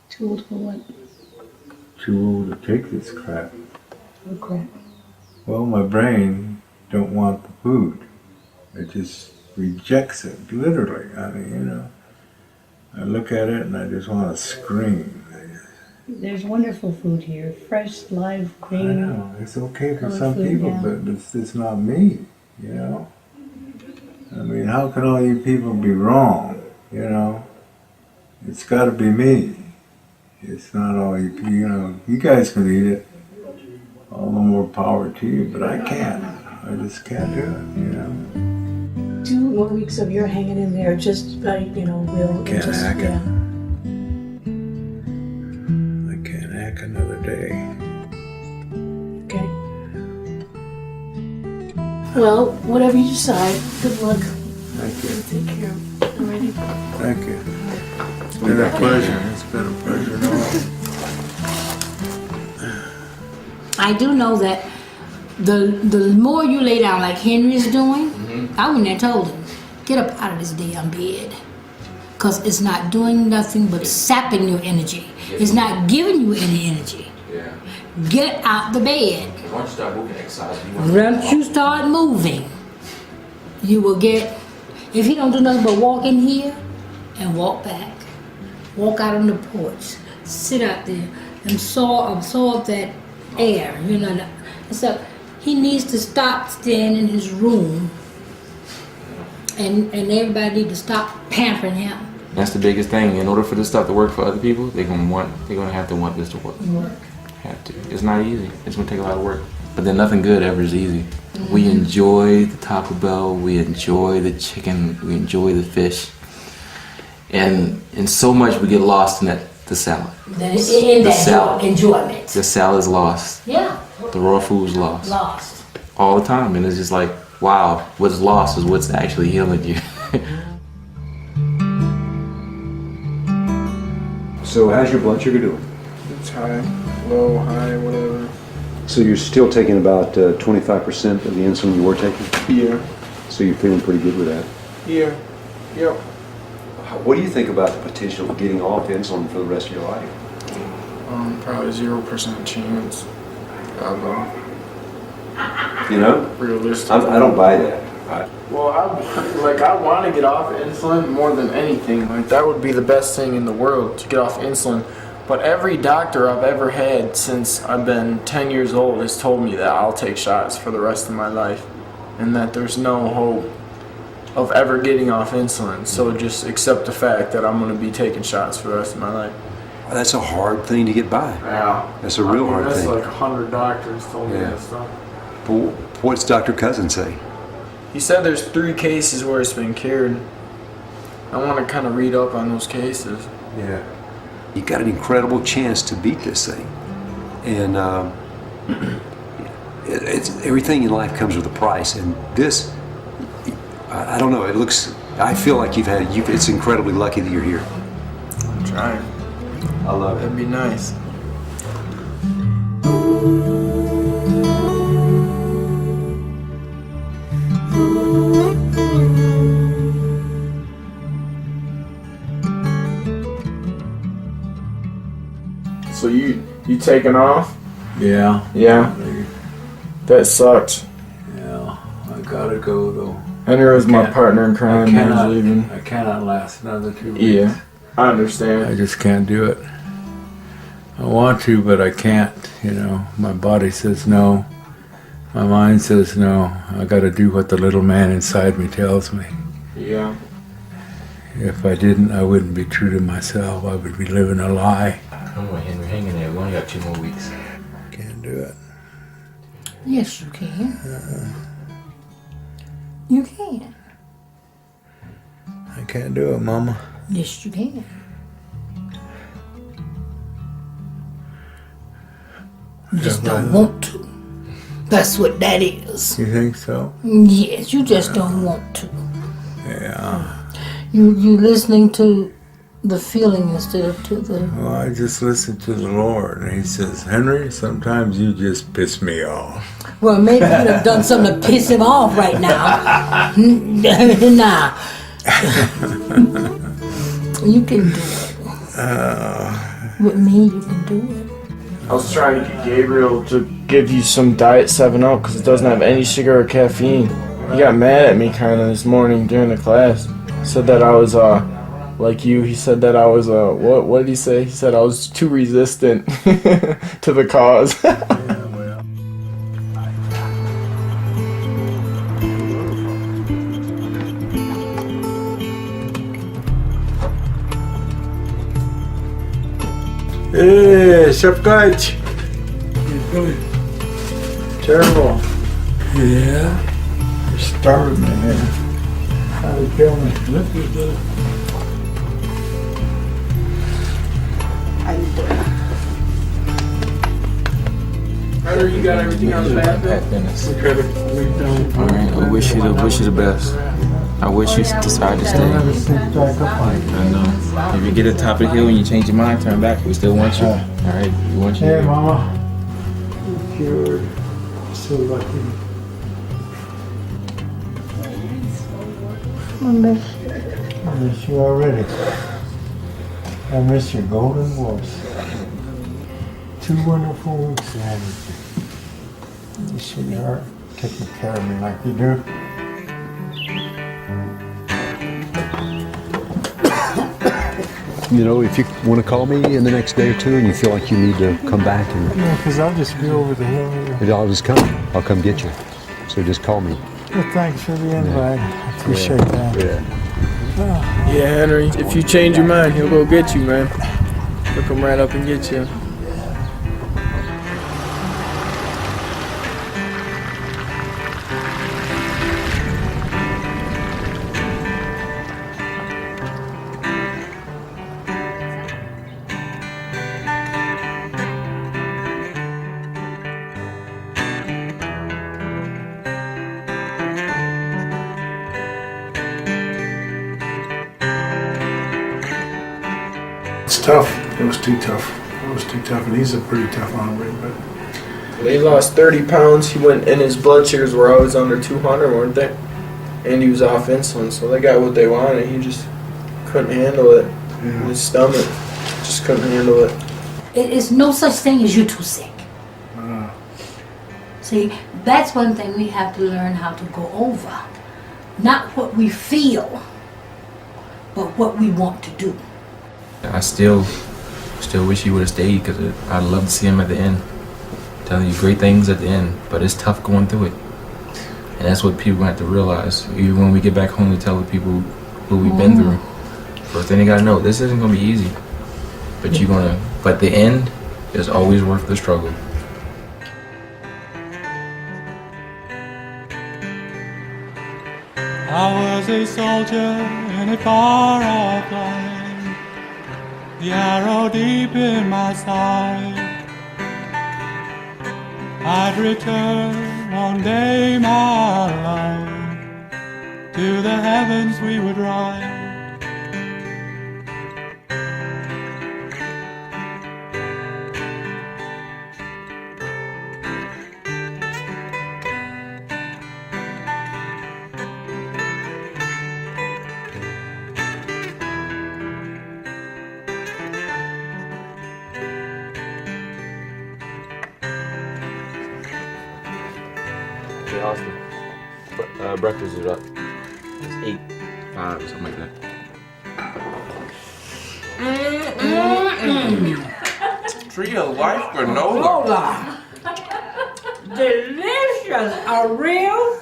Too old for what? Too old to take this crap. Oh, crap. Well, my brain don't want the food. It just rejects it, literally. I mean, you know, I look at it and I just want to scream. There's wonderful food here. Fresh, live, green. I know, it's okay for color some food, people, yeah. but it's not me, you know? I mean, how can all you people be wrong, you know? It's got to be me. It's not all you, you know, you guys can eat it. All the more power to you, but I can't. I just can't do it, you know? 2 more weeks of your hanging in there, just like, you know, real. Can't just, hack it. yeah. I can't hack another day. Okay. Well, whatever you decide, good luck. Thank you. Take care. Alrighty. Thank you. It's been a pleasure. It's been a pleasure. I do know that the more you lay down like Henry's doing, I wouldn't have told him, get up out of this damn bed. Because it's not doing nothing but sapping your energy. It's not giving you any energy. Yeah. Get out the bed. Once you start moving, exercise. Once you start moving, you will get, if he don't do nothing but walk in here and walk back, walk out on the porch, sit out there and absorb that air, you know. And so he needs to stop staying in his room, and everybody need to stop pampering him. That's the biggest thing. In order for this stuff to work for other people, they're gonna have to want this to work. Have to. It's not easy. It's gonna take a lot of work. But then nothing good ever is easy. We enjoy the Taco Bell, we enjoy the chicken, we enjoy the fish. And so much we get lost in the salad. Enjoyment. The salad's lost. Yeah. The raw food's lost. Lost. All the time. And it's just like, wow, what's lost is what's actually healing you. So how's your blood sugar doing? It's high, low, high, whatever. So you're still taking about 25% of the insulin you were taking? Yeah. So you're feeling pretty good with that? Yeah. Yep. What do you think about the potential of getting off insulin for the rest of your life? Probably 0% chance. I don't know. You know? Realistic. I don't buy that. Well, I want to get off insulin more than anything. Like, that would be the best thing in the world, to get off insulin. But every doctor I've ever had since I've been 10 years old has told me that I'll take shots for the rest of my life, and that there's no hope of ever getting off insulin. So just accept the fact that I'm going to be taking shots for the rest of my life. That's a hard thing to get by. Yeah. That's a real hard that's thing. Like 100 doctors told me that stuff. But what's Dr. Cousens say? He said there's 3 cases where it's been cured. I want to kind of read up on those cases. Yeah. You got an incredible chance to beat this thing. And it's everything in life comes with a price. And this, I don't know, I feel like it's incredibly lucky that you're here. I'm trying. I love it. That'd be nice. So you taking off? Yeah. Yeah. That sucked. Yeah. I gotta go though. Henry was my partner in crime. I cannot last another 2 weeks. Yeah, I understand. I just can't do it. I want to, but I can't. You know, my body says no. My mind says no. I got to do what the little man inside me tells me. Yeah. If I didn't, I wouldn't be true to myself. I would be living a lie. Come on, Henry, hang in there. We only got 2 more weeks. Can't do it. Yes, you can. You can. I can't do it, Mama. Yes, you can. You just don't want to. That's what that is. You think so? Yes, you just don't want to. Yeah. You listening to the feeling instead of to the... Well, I just listen to the Lord, and He says, Henry, sometimes you just piss me off. Well, maybe you could have done something to piss him off right now. Nah. You can do it. With me, you can do it. I was trying to get Gabriel to give you some Diet 7-Up because it doesn't have any sugar or caffeine. He got mad at me kind of this morning during the class. Said that I was, like you, he said that I was, what did he say? He said I was too resistant to the cause. Hey, Shepkaj. Terrible. Yeah? You're starving me, man. How to kill me. Look at that. Hunter, you got everything on the bathroom? Alright, I wish you the best. I wish you decide to stay. I know. If you get to the top of the hill and you change your mind, turn back. We still want you. Alright, we want you. Hey, Mama. You're cured. So lucky. I miss you. I miss you already. I miss your golden wolves. 2 wonderful weeks ahead of you. You sweetheart, taking care of me like you do. You know, if you want to call me in the next day or two and you feel like you need to come back, and Yeah, because I'll just be over the hill here. and I'll just come. I'll come get you. So just call me. Well, thanks for the invite. I appreciate that. Yeah. Yeah, Henry, if you change your mind, he'll go get you, man. He'll come right up and get you. It's tough. It was too tough. It was too tough, and he's a pretty tough hombre. But He lost 30 pounds. He went, and his blood sugars were always under 200, weren't they? And he was off insulin, so they got what they wanted. He just couldn't handle it. His stomach just couldn't handle it. It is no such thing as you too sick. See, that's one thing we have to learn how to go over. Not what we feel, but what we want to do. I still wish he would have stayed because I'd love to see him at the end. Telling you great things at the end, but it's tough going through it. And that's what people have to realize. Even when we get back home, we tell the people who we've been through. First thing they gotta know, this isn't gonna be easy. But but the end is always worth the struggle. I was a soldier in a far-off land, the arrow deep in my side. I'd return one day, my life, to the heavens we would ride. Austin. Breakfast is up. It's 8:05 or something like that. Trio life granola. Delicious. A real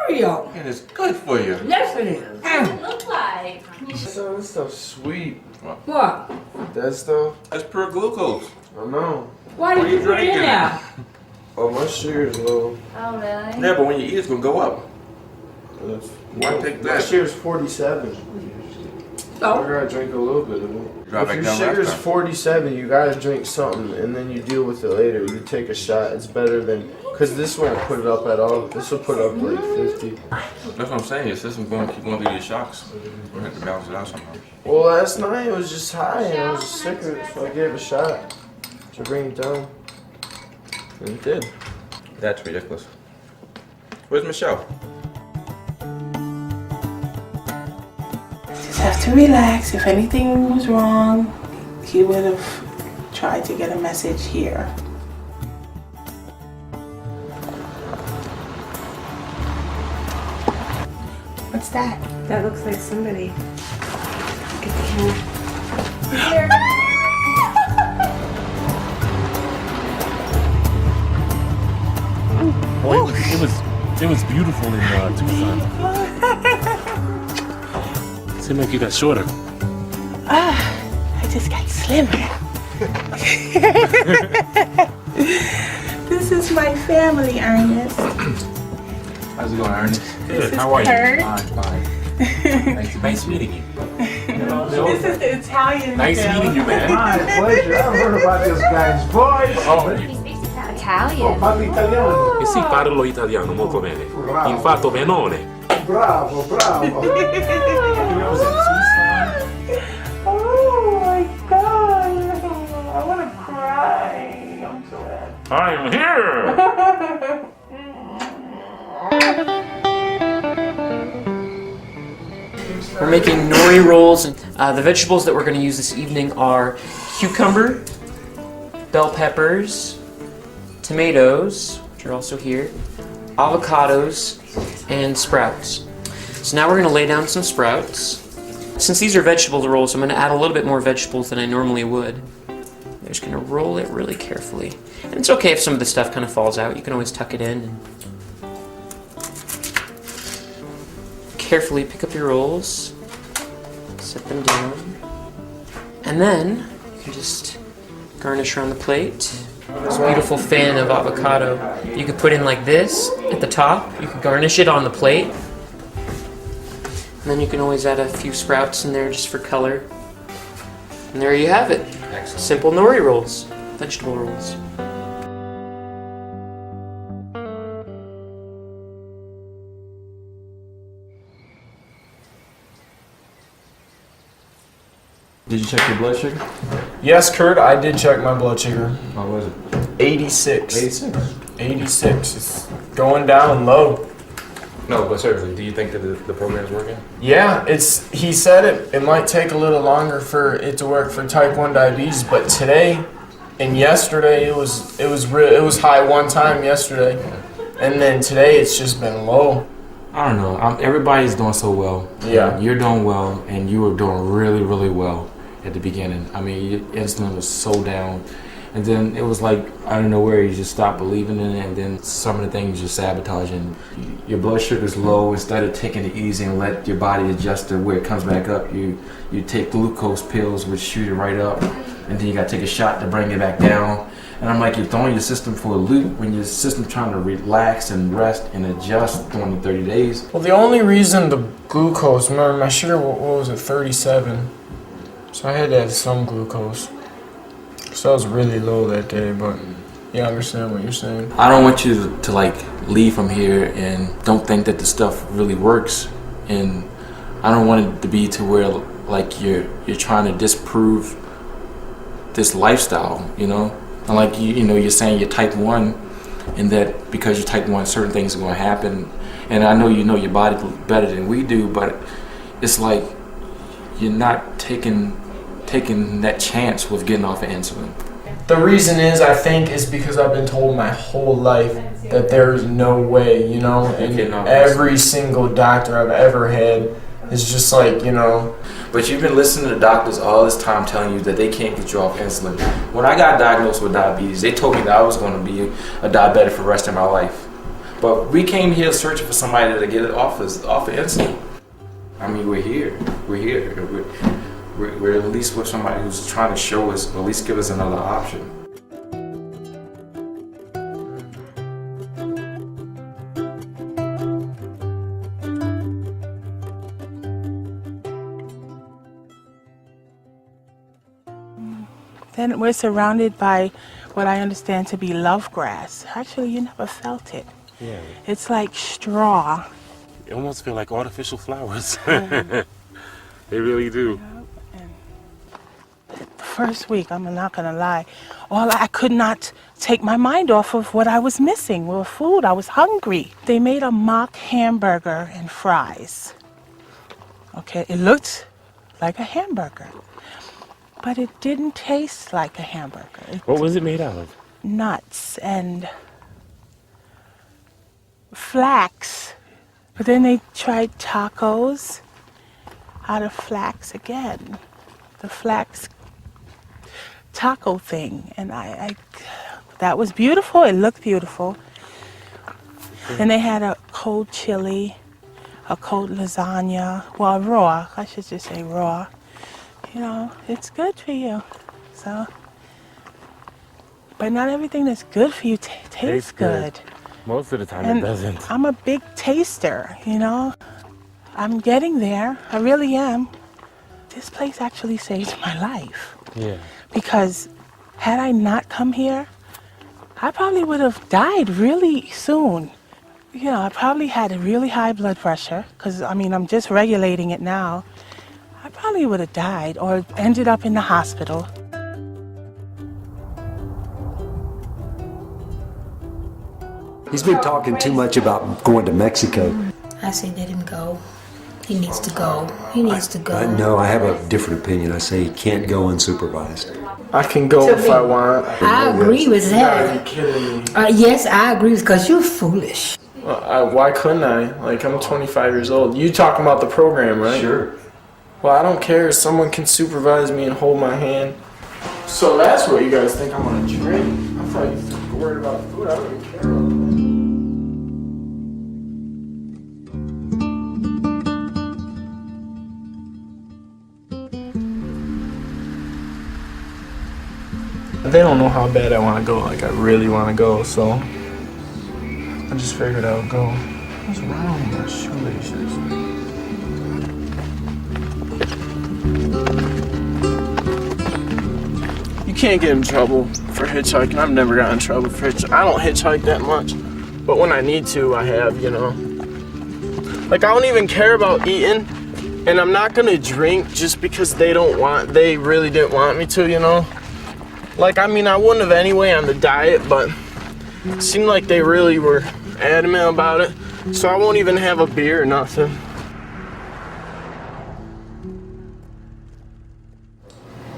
cereal. And it's good for you. Yes, it is. What does it look like? So this stuff's sweet. What? That stuff? That's pure glucose. I know. Why did you put it in there? Oh, my sugar's low. Oh, really? Yeah, but when you eat, it's gonna go up. Why pick My that? sugar's 47. So? I gotta drink a little bit of it. Drop If it your down sugar's last time. 47, you gotta drink something and then you deal with it later. You take a shot. It's better than, because this won't put it up at all. This will put it up like 50. That's what I'm saying. Your system's gonna keep going through these shocks. We're gonna have to balance it out somehow. Well, last night it was just high and I was just sick of it, so I gave it a shot to bring it down. And it did. That's ridiculous. Where's Michelle? Just have to relax. If anything was wrong, he would have tried to get a message here. What's that? That looks like somebody. Look at the camera. Boy, it was beautiful in Tucson. Seemed like you got shorter. I just got slimmer. This is my family, Ernest. How's it going, Ernest? Good. How are Kurt. you? Fine. Nice meeting you. This is the Italian. Nice family. meeting you, man. My pleasure. I've heard about this guy's voice. Oh, Oh, parli italiano. e sì, parlo italiano molto bene. Infatti, benone. Bravo, bravo. Oh my god! I want to cry. I'm so happy. I'm here. We're making nori rolls, and the vegetables that we're going to use this evening are cucumber, bell peppers, tomatoes, which are also here, avocados, and sprouts. So now we're going to lay down some sprouts. Since these are vegetable rolls, I'm going to add a little bit more vegetables than I normally would. I'm just going to roll it really carefully. And it's okay if some of the stuff kind of falls out. You can always tuck it in. And carefully pick up your rolls, set them down, and then you can just garnish around the plate. This beautiful fan of avocado. You could put in like this at the top. You could garnish it on the plate. And then you can always add a few sprouts in there just for color. And there you have it. Simple nori rolls, vegetable rolls. Did you check your blood sugar? Yes, Kurt, I did check my blood sugar. How was it? 86. 86. 86. It's going down low. No, but seriously, do you think that the program is working? Yeah, he said it might take a little longer for it to work for type 1 diabetes, but today and yesterday it was high one time yesterday, and then today it's just been low. I don't know. Everybody's doing so well. Yeah. You're doing well, and you were doing really, really well at the beginning. I mean, your insulin was so down. And then it was like, out of nowhere, you just stopped believing in it, and then some of the things you're sabotaging. Your blood sugar's low. Instead of taking it easy and let your body adjust to where it comes back up, you take glucose pills, which shoot it right up, and then you gotta take a shot to bring it back down. And I'm like, you're throwing your system for a loop when your system's trying to relax and rest and adjust during the 30 days. Well, the only reason the glucose, remember my sugar, what was it, 37? So I had to have some glucose. So I was really low that day, but yeah, I understand what you're saying. I don't want you to like leave from here and don't think that the stuff really works. And I don't want it to be to where like you're trying to disprove this lifestyle, you know? And like you're saying you're type 1, and that because you're type 1, certain things are going to happen. And I know you know your body better than we do, but it's like you're not taking that chance with getting off of insulin. The reason is, I think, is because I've been told my whole life that there's no way, you know, and every single doctor I've ever had is just like, you know. But you've been listening to doctors all this time telling you that they can't get you off insulin. When I got diagnosed with diabetes, they told me that I was going to be a diabetic for the rest of my life. But we came here searching for somebody to get it off of insulin. I mean, we're here. We're at least with somebody who's trying to show us, or at least give us another option. Then we're surrounded by what I understand to be love grass. Actually, you never felt it. Yeah. It's like straw. They almost feel like artificial flowers. They really do. The first week, I'm not gonna lie, I could not take my mind off of what I was missing with food. I was hungry. They made a mock hamburger and fries. Okay, it looked like a hamburger, but it didn't taste like a hamburger. What was it made out of? Nuts and flax. But then they tried tacos out of flax again. The flax taco thing, and I that was beautiful. It looked beautiful. Then they had a cold chili, a cold lasagna, well, raw. I should just say raw. You know, it's good for you. So, but not everything that's good for you tastes good. Most of the time And it doesn't. I'm a big taster, you know. I'm getting there. I really am. This place actually saved my life. Yeah. Because had I not come here, I probably would have died really soon. You know, I probably had a really high blood pressure, because, I mean, I'm just regulating it now. I probably would have died or ended up in the hospital. He's been talking too much about going to Mexico. I say let him go. He needs to go. He needs to go. No, I have a different opinion. I say he can't go unsupervised. I can go if I want. I agree with that. Are you kidding me? Yes, I agree because you're foolish. Why couldn't I? Like, I'm 25 years old. You talking about the program, right? Sure. Well, I don't care. Someone can supervise me and hold my hand. So that's what you guys think I'm gonna drink? I thought you were worried about food. I don't even care about that. They don't know how bad I want to go, like I really want to go, so I just figured I would go. What's wrong with my shoelaces? You can't get in trouble for hitchhiking. I've never gotten in trouble for hitchhiking. I don't hitchhike that much, but when I need to, I have, you know. Like, I don't even care about eating, and I'm not gonna drink just because they really didn't want me to, you know. Like, I mean, I wouldn't have anyway on the diet, but it seemed like they really were adamant about it. So I won't even have a beer or nothing.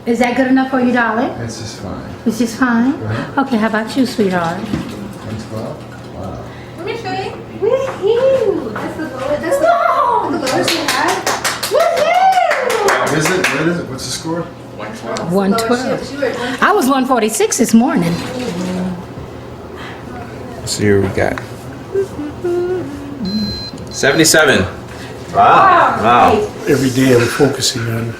Is that good enough for you, darling? That's just fine. It's just fine? Right. Okay, how about you, sweetheart? Wow. Let me show you. Woohoo! That's the lowest. That's the lowest we had. Woohoo! What is it? What is it? What's the score? 112. I was 146 this morning. Let's see what we got. 77. Wow. Every day I'm focusing on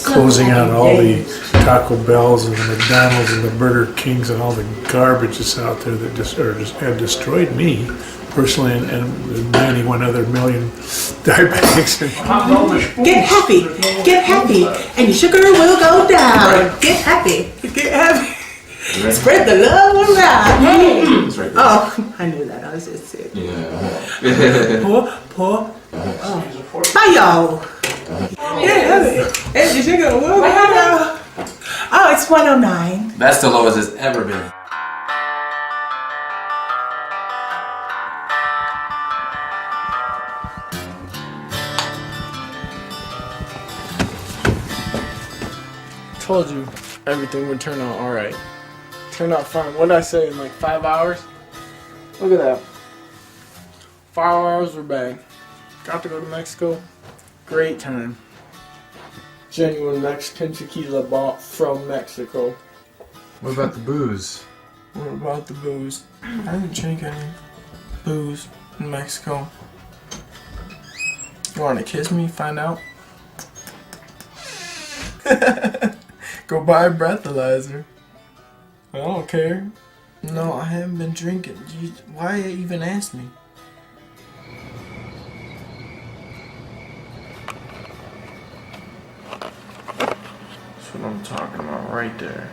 closing out all the Taco Bells and the McDonald's and the Burger Kings and all the garbage that's out there that just have destroyed me personally and 91 other million diabetics. Get happy. Get happy. And your sugar will go down. Get happy. Get happy. Spread the love around. Oh, I knew that. I was just sick. Yeah. Pour. Bye, y'all. Yeah, and your sugar will go down. Oh, it's 109. That's the lowest it's ever been. Told you everything would turn out alright. Turned out fine. What did I say, in like 5 hours? Look at that. 5 hours, we're back. Got to go to Mexico. Great time. Genuine Mexican tequila bought from Mexico. What about the booze? What about the booze? I didn't drink any booze in Mexico. You want to kiss me? Find out? Go buy a breathalyzer. I don't care. No, I haven't been drinking. Why even ask me? That's what I'm talking about right there.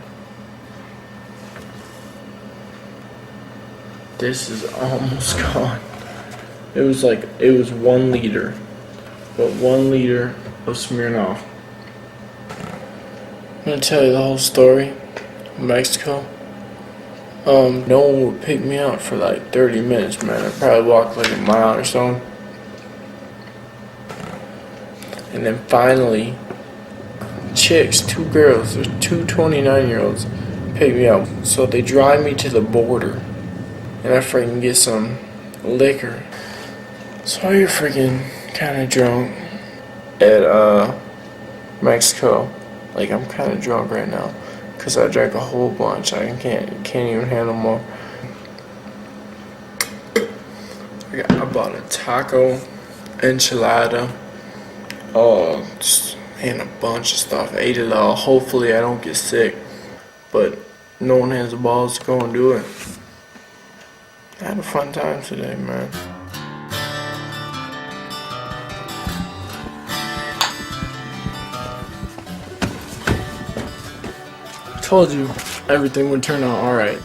This is almost gone. It was 1 liter. But 1 liter of Smirnoff. I'm gonna tell you the whole story. Mexico. No one would pick me up for like 30 minutes, man. I'd probably walk like a mile or so. And then finally, chicks, 2 girls, there's 2 29-year-olds, pick me up. So they drive me to the border. And I freaking get some liquor. So you're freaking kind of drunk at Mexico. Like, I'm kind of drunk right now. Because I drank a whole bunch. I can't even handle more. I bought a taco, enchilada, and a bunch of stuff. I ate it all. Hopefully I don't get sick. But no one has the balls to go and do it. I had a fun time today, man. Told you everything would turn out alright.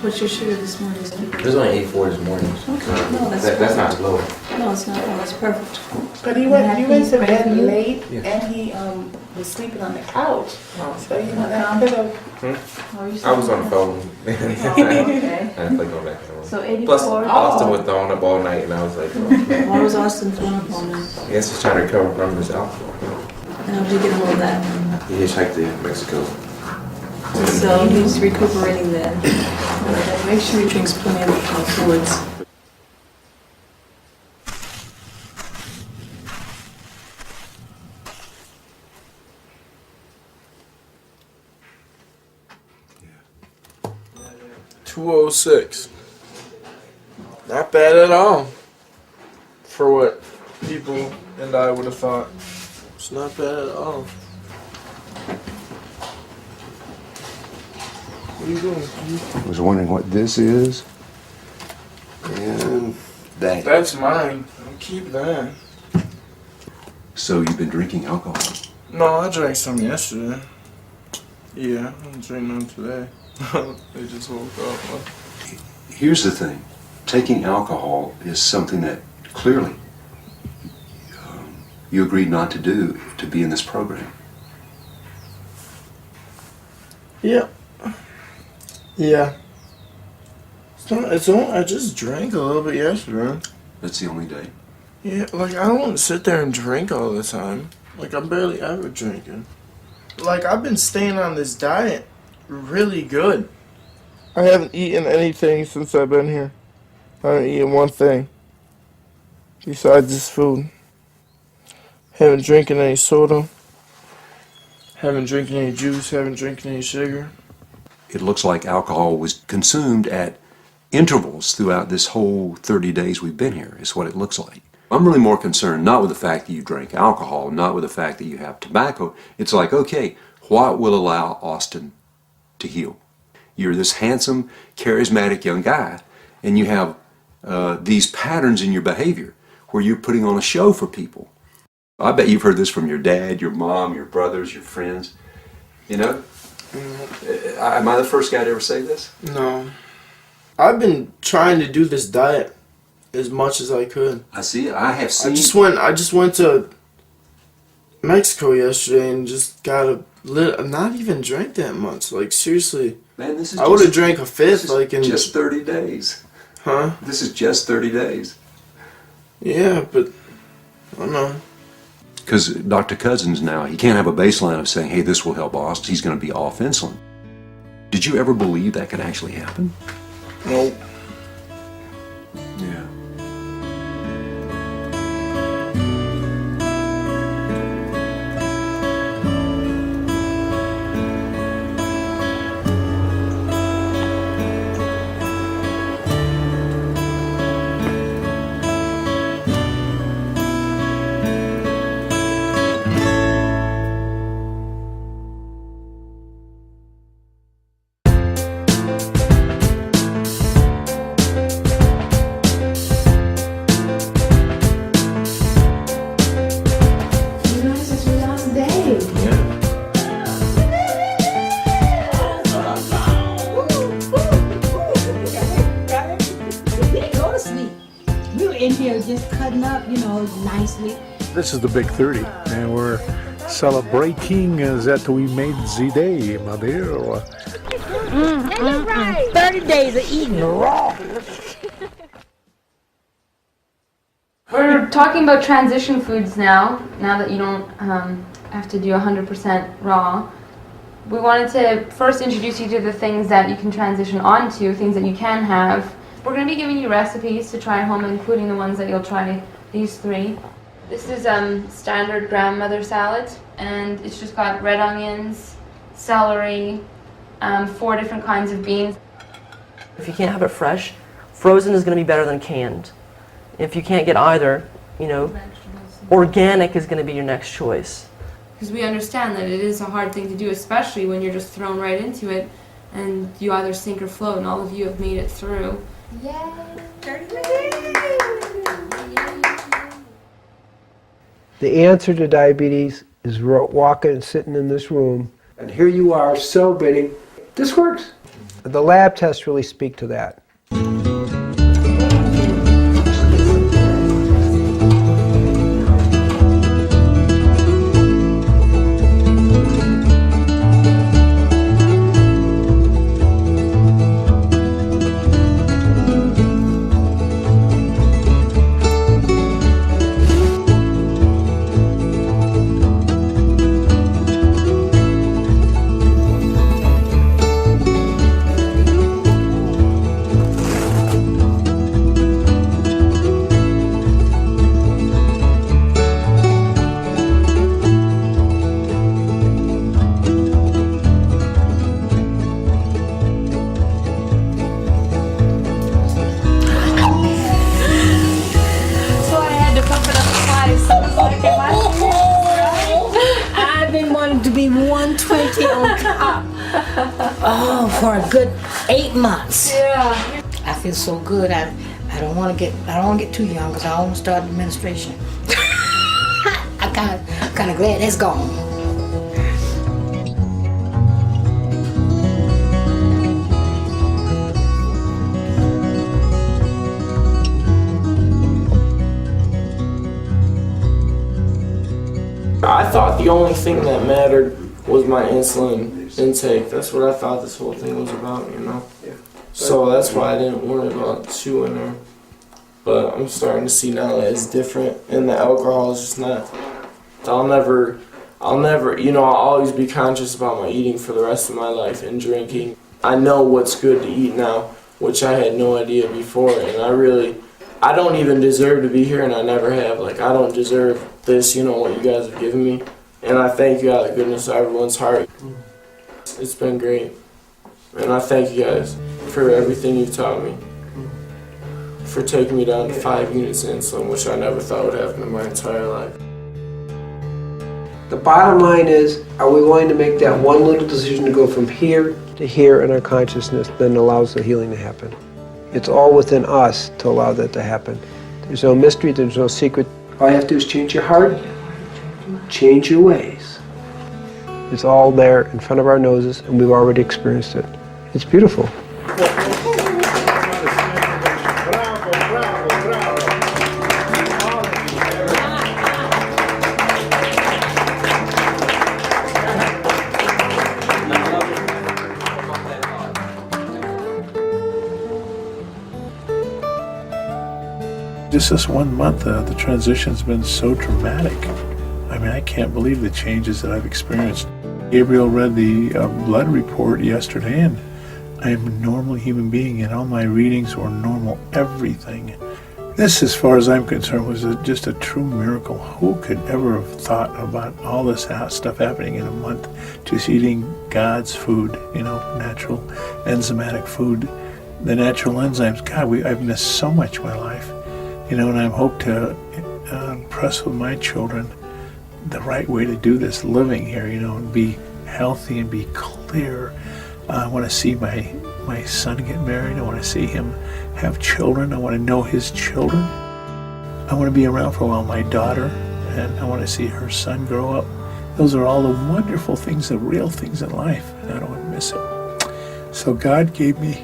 What's your sugar this morning? It was only 8.4 this morning. Okay. No, That's not low. No, it's not. No, it's perfect. But you went to bed Happy? late, Yeah. and he was sleeping on the couch. So you know that could have. I was on the phone. Okay. I didn't go back and forth. So 84. Plus, Austin was thrown up all night, and I was like, Why was Austin thrown up all night? I guess he's trying to recover from his alcohol. And how did you get a hold of that? He hitchhiked to Mexico. So he's recuperating then. Okay, make sure he drinks plenty of fluids. $206. Not bad at all. For what people and I would have thought. It's not bad at all. What are you doing? I was wondering what this is. And that. That's mine. I'll keep that. So you've been drinking alcohol? No, I drank some yesterday. Yeah, I didn't drink none today. They just woke up. Here's the thing. Taking alcohol is something that clearly you agreed not to do to be in this program. Yeah. Yeah. I just drank a little bit yesterday. That's the only day. Yeah, like I don't sit there and drink all the time. Like I'm barely ever drinking. Like I've been staying on this diet really good. I haven't eaten anything since I've been here. I haven't eaten one thing besides this food. Haven't drinking any soda. Haven't drinking any juice. Haven't drinking any sugar. It looks like alcohol was consumed at intervals throughout this whole 30 days we've been here, is what it looks like. I'm really more concerned not with the fact that you drank alcohol, not with the fact that you have tobacco. It's like, okay, what will allow Austin to heal? You're this handsome, charismatic young guy, and you have these patterns in your behavior where you're putting on a show for people. I bet you've heard this from your dad, your mom, your brothers, your friends. You know? Am I the first guy to ever say this? No. I've been trying to do this diet as much as I could. I see it. I have seen. I just went to Mexico yesterday and just got not even drank that much. Like, seriously. Man, this is I would have drank a fifth, like, in just 30 days. Huh? This is just 30 days. Yeah, but I don't know. Because Dr. Cousens now, he can't have a baseline of saying, hey, this will help Austin. He's going to be off insulin. Did you ever believe that could actually happen? Nope. Yeah. Just cutting up, nicely. This is the big 30, and we're celebrating that we made the day, my dear. 30 days of eating raw. We're talking about transition foods now that you don't have to do 100% raw. We wanted to first introduce you to the things that you can transition onto, things that you can have. We're going to be giving you recipes to try at home, including the ones that you'll try, these 3. This is standard grandmother salad, and it's just got red onions, celery, 4 different kinds of beans. If you can't have it fresh, frozen is going to be better than canned. If you can't get either, organic is going to be your next choice. Because we understand that it is a hard thing to do, especially when you're just thrown right into it, and you either sink or float, and all of you have made it through. Yay! The answer to diabetes is walking and sitting in this room, and here you are celebrating. This works. The lab tests really speak to that. To be 120 on top. Oh, for a good 8 months. Yeah. I feel so good. I don't want to get too young because I almost started administration. I'm kind of glad that's gone. I thought the only thing that mattered was my insulin intake. That's what I thought this whole thing was about, So that's why I didn't worry about chewing her. But I'm starting to see now that it's different, and the alcohol is just not. I'll never, I'll always be conscious about my eating for the rest of my life and drinking. I know what's good to eat now, which I had no idea before, and I don't even deserve to be here, and I never have. I don't deserve this, what you guys have given me. And I thank you out of the goodness of everyone's heart. It's been great. And I thank you guys for everything you've taught me. For taking me down to 5 units of insulin, which I never thought would happen in my entire life. The bottom line is, are we willing to make that one little decision to go from here to here in our consciousness that allows the healing to happen? It's all within us to allow that to happen. There's no mystery, there's no secret. All you have to do is change your heart, change your ways. It's all there in front of our noses, and we've already experienced it. It's beautiful. Just this 1 month, the transition's been so dramatic. I mean, I can't believe the changes that I've experienced. Gabriel read the blood report yesterday, and I am a normal human being, and all my readings were normal, everything. This, as far as I'm concerned, was just a true miracle. Who could ever have thought about all this stuff happening in a month? Just eating God's food, natural enzymatic food, the natural enzymes. God, I've missed so much in my life, and I hope to impress with my children the right way to do this living here, and be healthy and be clear. I want to see my son get married. I want to see him have children. I want to know his children. I want to be around for a while, my daughter, and I want to see her son grow up. Those are all the wonderful things, the real things in life, and I don't want to miss it. So God gave me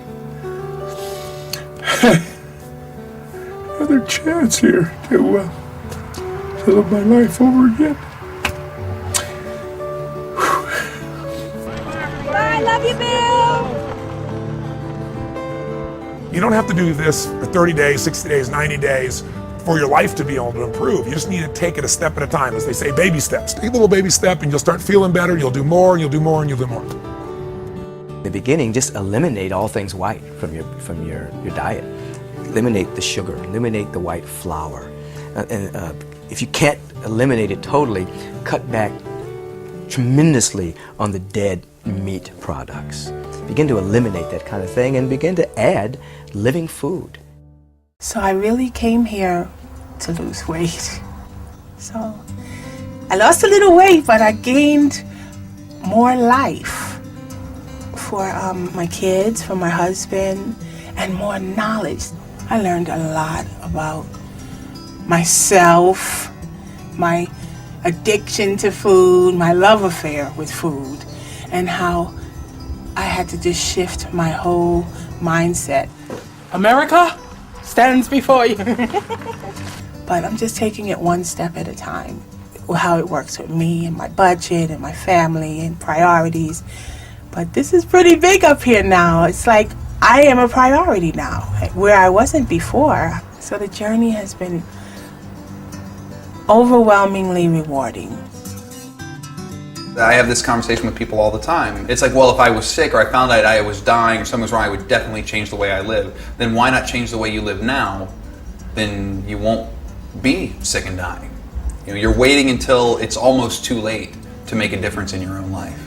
another chance here to live my life over again. I love you, Bill. You don't have to do this for 30 days, 60 days, 90 days for your life to be able to improve. You just need to take it a step at a time. As they say, baby steps. Take a little baby step and you'll start feeling better. You'll do more, and you'll do more, and you'll do more. In the beginning, just eliminate all things white from your diet. Eliminate the sugar, eliminate the white flour. If you can't eliminate it totally, cut back tremendously on the dead meat products. Begin to eliminate that kind of thing and begin to add living food. So I really came here to lose weight. So I lost a little weight, but I gained more life for my kids, for my husband, and more knowledge. I learned a lot about myself, my addiction to food, my love affair with food, and how I had to just shift my whole mindset. America stands before you. But I'm just taking it one step at a time. How it works with me and my budget and my family and priorities. But this is pretty big up here now. It's like I am a priority now, where I wasn't before. So the journey has been overwhelmingly rewarding. I have this conversation with people all the time. It's like, well, if I was sick or I found out I was dying or something was wrong, I would definitely change the way I live. Then why not change the way you live now? Then you won't be sick and dying. You're waiting until it's almost too late to make a difference in your own life.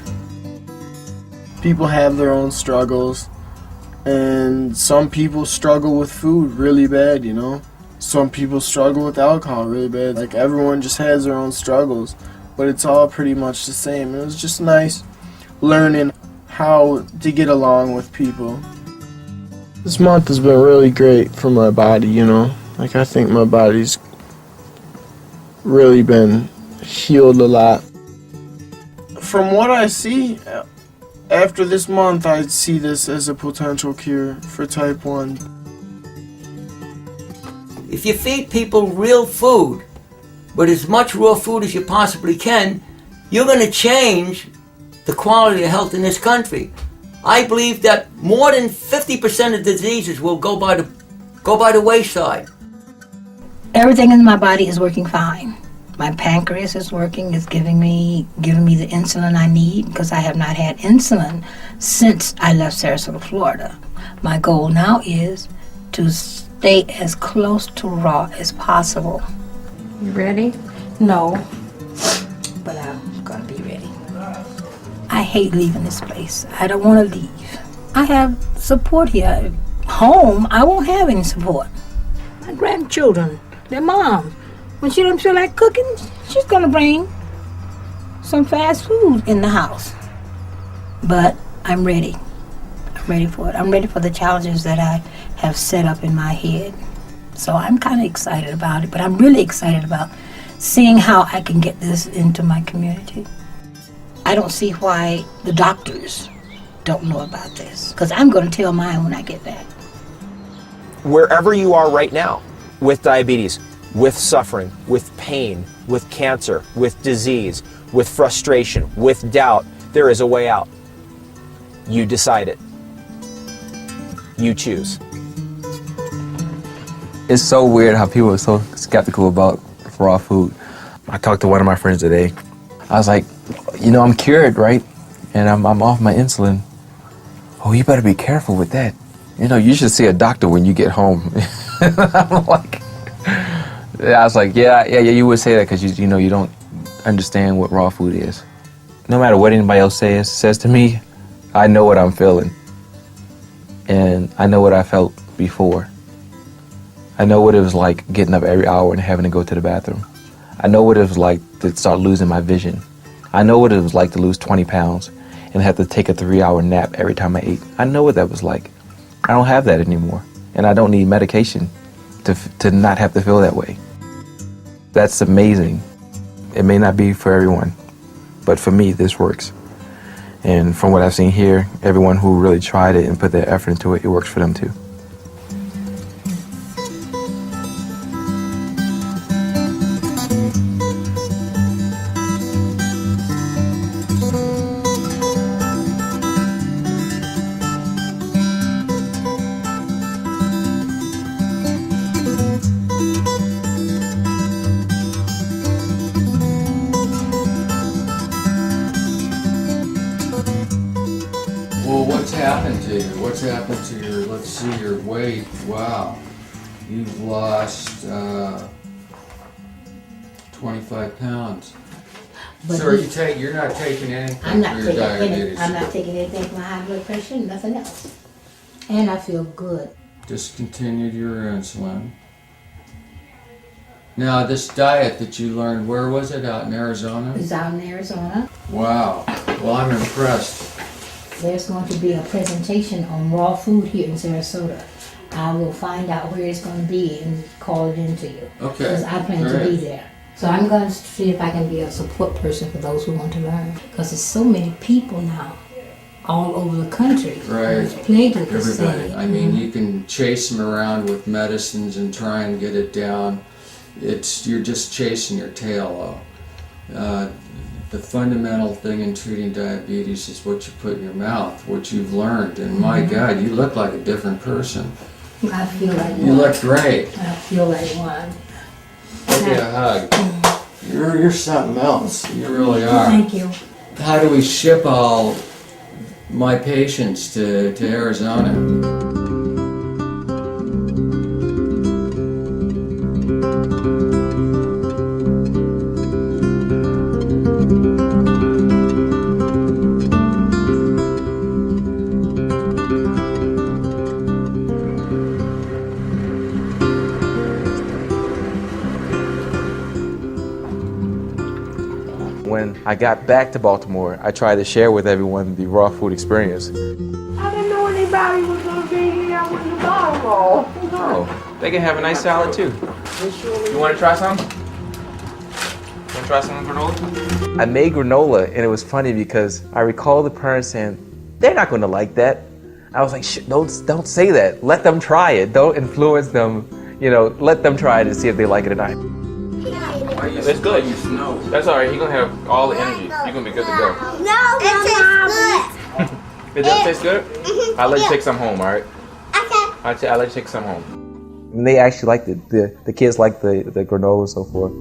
People have their own struggles, and some people struggle with food really bad, Some people struggle with alcohol really bad. Like, everyone just has their own struggles, but it's all pretty much the same. It was just nice learning how to get along with people. This month has been really great for my body, Like, I think my body's really been healed a lot. From what I see, after this month, I see this as a potential cure for type 1. If you feed people real food, but as much raw food as you possibly can, you're going to change the quality of health in this country. I believe that more than 50% of diseases will go by the wayside. Everything in my body is working fine. My pancreas is working, it's giving me the insulin I need, because I have not had insulin since I left Sarasota, Florida. My goal now is to stay as close to raw as possible. You ready? No, but I'm gonna be ready. I hate leaving this place. I don't want to leave. I have support here. Home, I won't have any support. My grandchildren, their mom, when she doesn't feel like cooking, she's gonna bring some fast food in the house. But I'm ready. I'm ready for it. I'm ready for the challenges that I have set up in my head. So I'm kind of excited about it, but I'm really excited about seeing how I can get this into my community. I don't see why the doctors don't know about this, because I'm going to tell mine when I get back. Wherever you are right now, with diabetes, with suffering, with pain, with cancer, with disease, with frustration, with doubt, there is a way out. You decide it. You choose. It's so weird how people are so skeptical about raw food. I talked to one of my friends today. I was like, you know, I'm cured, right? And I'm off my insulin. Oh, you better be careful with that. You know, you should see a doctor when you get home. I'm like, I was like, yeah, you would say that because you know you don't understand what raw food is. No matter what anybody else says to me, I know what I'm feeling. And I know what I felt before. I know what it was like getting up every hour and having to go to the bathroom. I know what it was like to start losing my vision. I know what it was like to lose 20 pounds and have to take a 3-hour nap every time I ate. I know what that was like. I don't have that anymore. And I don't need medication to not have to feel that way. That's amazing. It may not be for everyone, but for me, this works. And from what I've seen here, everyone who really tried it and put their effort into it, it works for them too. What's happened to your, let's see, your weight? Wow. You've lost 25 pounds. But So you're not taking anything I'm not for your diabetes? I'm not taking anything for my high blood pressure, nothing else. And I feel good. Discontinued your insulin. Now, this diet that you learned, where was it? Out in Arizona? It's out in Arizona. Wow. Well, I'm impressed. There's going to be a presentation on raw food here in Sarasota. I will find out where it's going to be and call it in to you. Okay. Because I plan to be there. So I'm going to see if I can be a support person for those who want to learn. Because there's so many people now all over the country who's plagued with this Everybody. thing. I mean, you can chase them around with medicines and try and get it down. You're just chasing your tail though. The fundamental thing in treating diabetes is what you put in your mouth, what you've learned. And my God, you look like a different person. I feel like one. You look great. I feel like one. Give me a hug. You're something else. You really are. Thank you. How do we ship all my patients to Arizona? When I got back to Baltimore, I tried to share with everyone the raw food experience. I didn't know anybody was going to be here with the bottle. Oh, they can have a nice salad too. You want to try some? Want to try some granola? I made granola, and it was funny because I recall the parents saying, they're not going to like that. I was like, don't say that. Let them try it. Don't influence them. You know, let them try it and see if they like it or not. It's good. That's all right. You're going to have all the energy. You're going to be good to go. No, it tastes good. It does taste good? Mm-hmm. I'll let you take some home, all right? Okay. I'll let you take some home. And they actually liked it. The kids liked the granola and so forth.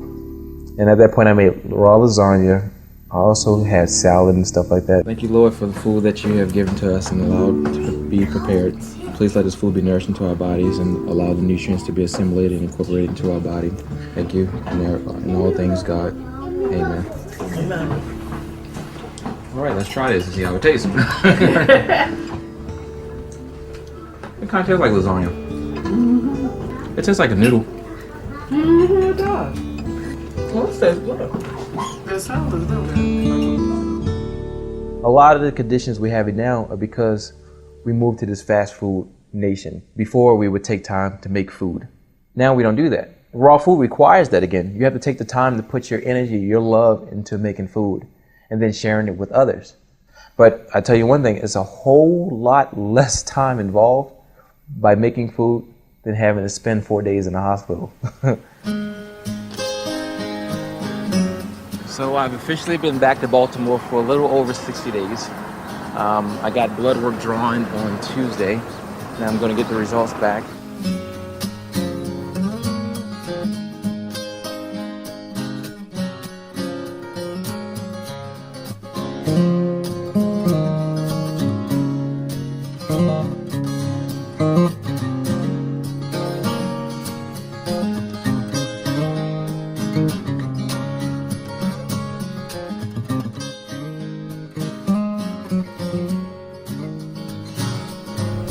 And at that point, I made raw lasagna. I also had salad and stuff like that. Thank you, Lord, for the food that you have given to us and allowed to be prepared. Please let this food be nourished into our bodies and allow the nutrients to be assimilated and incorporated into our body. Thank you. In all things, God. Amen. Amen. All right, let's try this and see how it tastes. It kind of tastes like lasagna. It tastes like a noodle. Mm-hmm, it does. Well, it tastes good. It sounds good. A lot of the conditions we have now are because we moved to this fast food nation. Before, we would take time to make food. Now we don't do that. Raw food requires that again. You have to take the time to put your energy, your love into making food and then sharing it with others. But I tell you one thing, it's a whole lot less time involved by making food than having to spend 4 days in the hospital. So I've officially been back to Baltimore for a little over 60 days. I got blood work drawn on Tuesday, and I'm going to get the results back.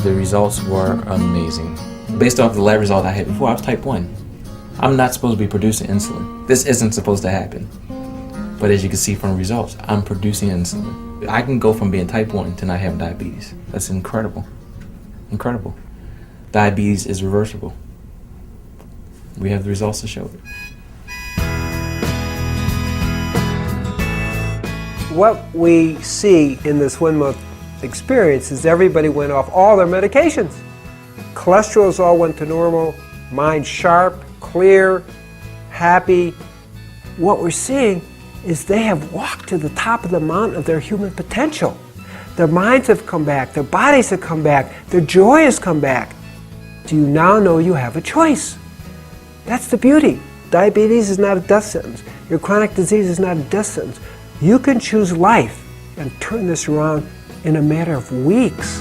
The results were amazing. Based off the lab result I had before, I was type 1. I'm not supposed to be producing insulin. This isn't supposed to happen. But as you can see from the results, I'm producing insulin. I can go from being type 1 to not having diabetes. That's incredible. Incredible. Diabetes is reversible. We have the results to show it. What we see in this 1 month experience is everybody went off all their medications. Cholesterols all went to normal, mind sharp, clear, happy. What we're seeing is they have walked to the top of the mountain of their human potential. Their minds have come back, their bodies have come back, their joy has come back. Do you now know you have a choice? That's the beauty. Diabetes is not a death sentence. Your chronic disease is not a death sentence. You can choose life and turn this around in a matter of weeks.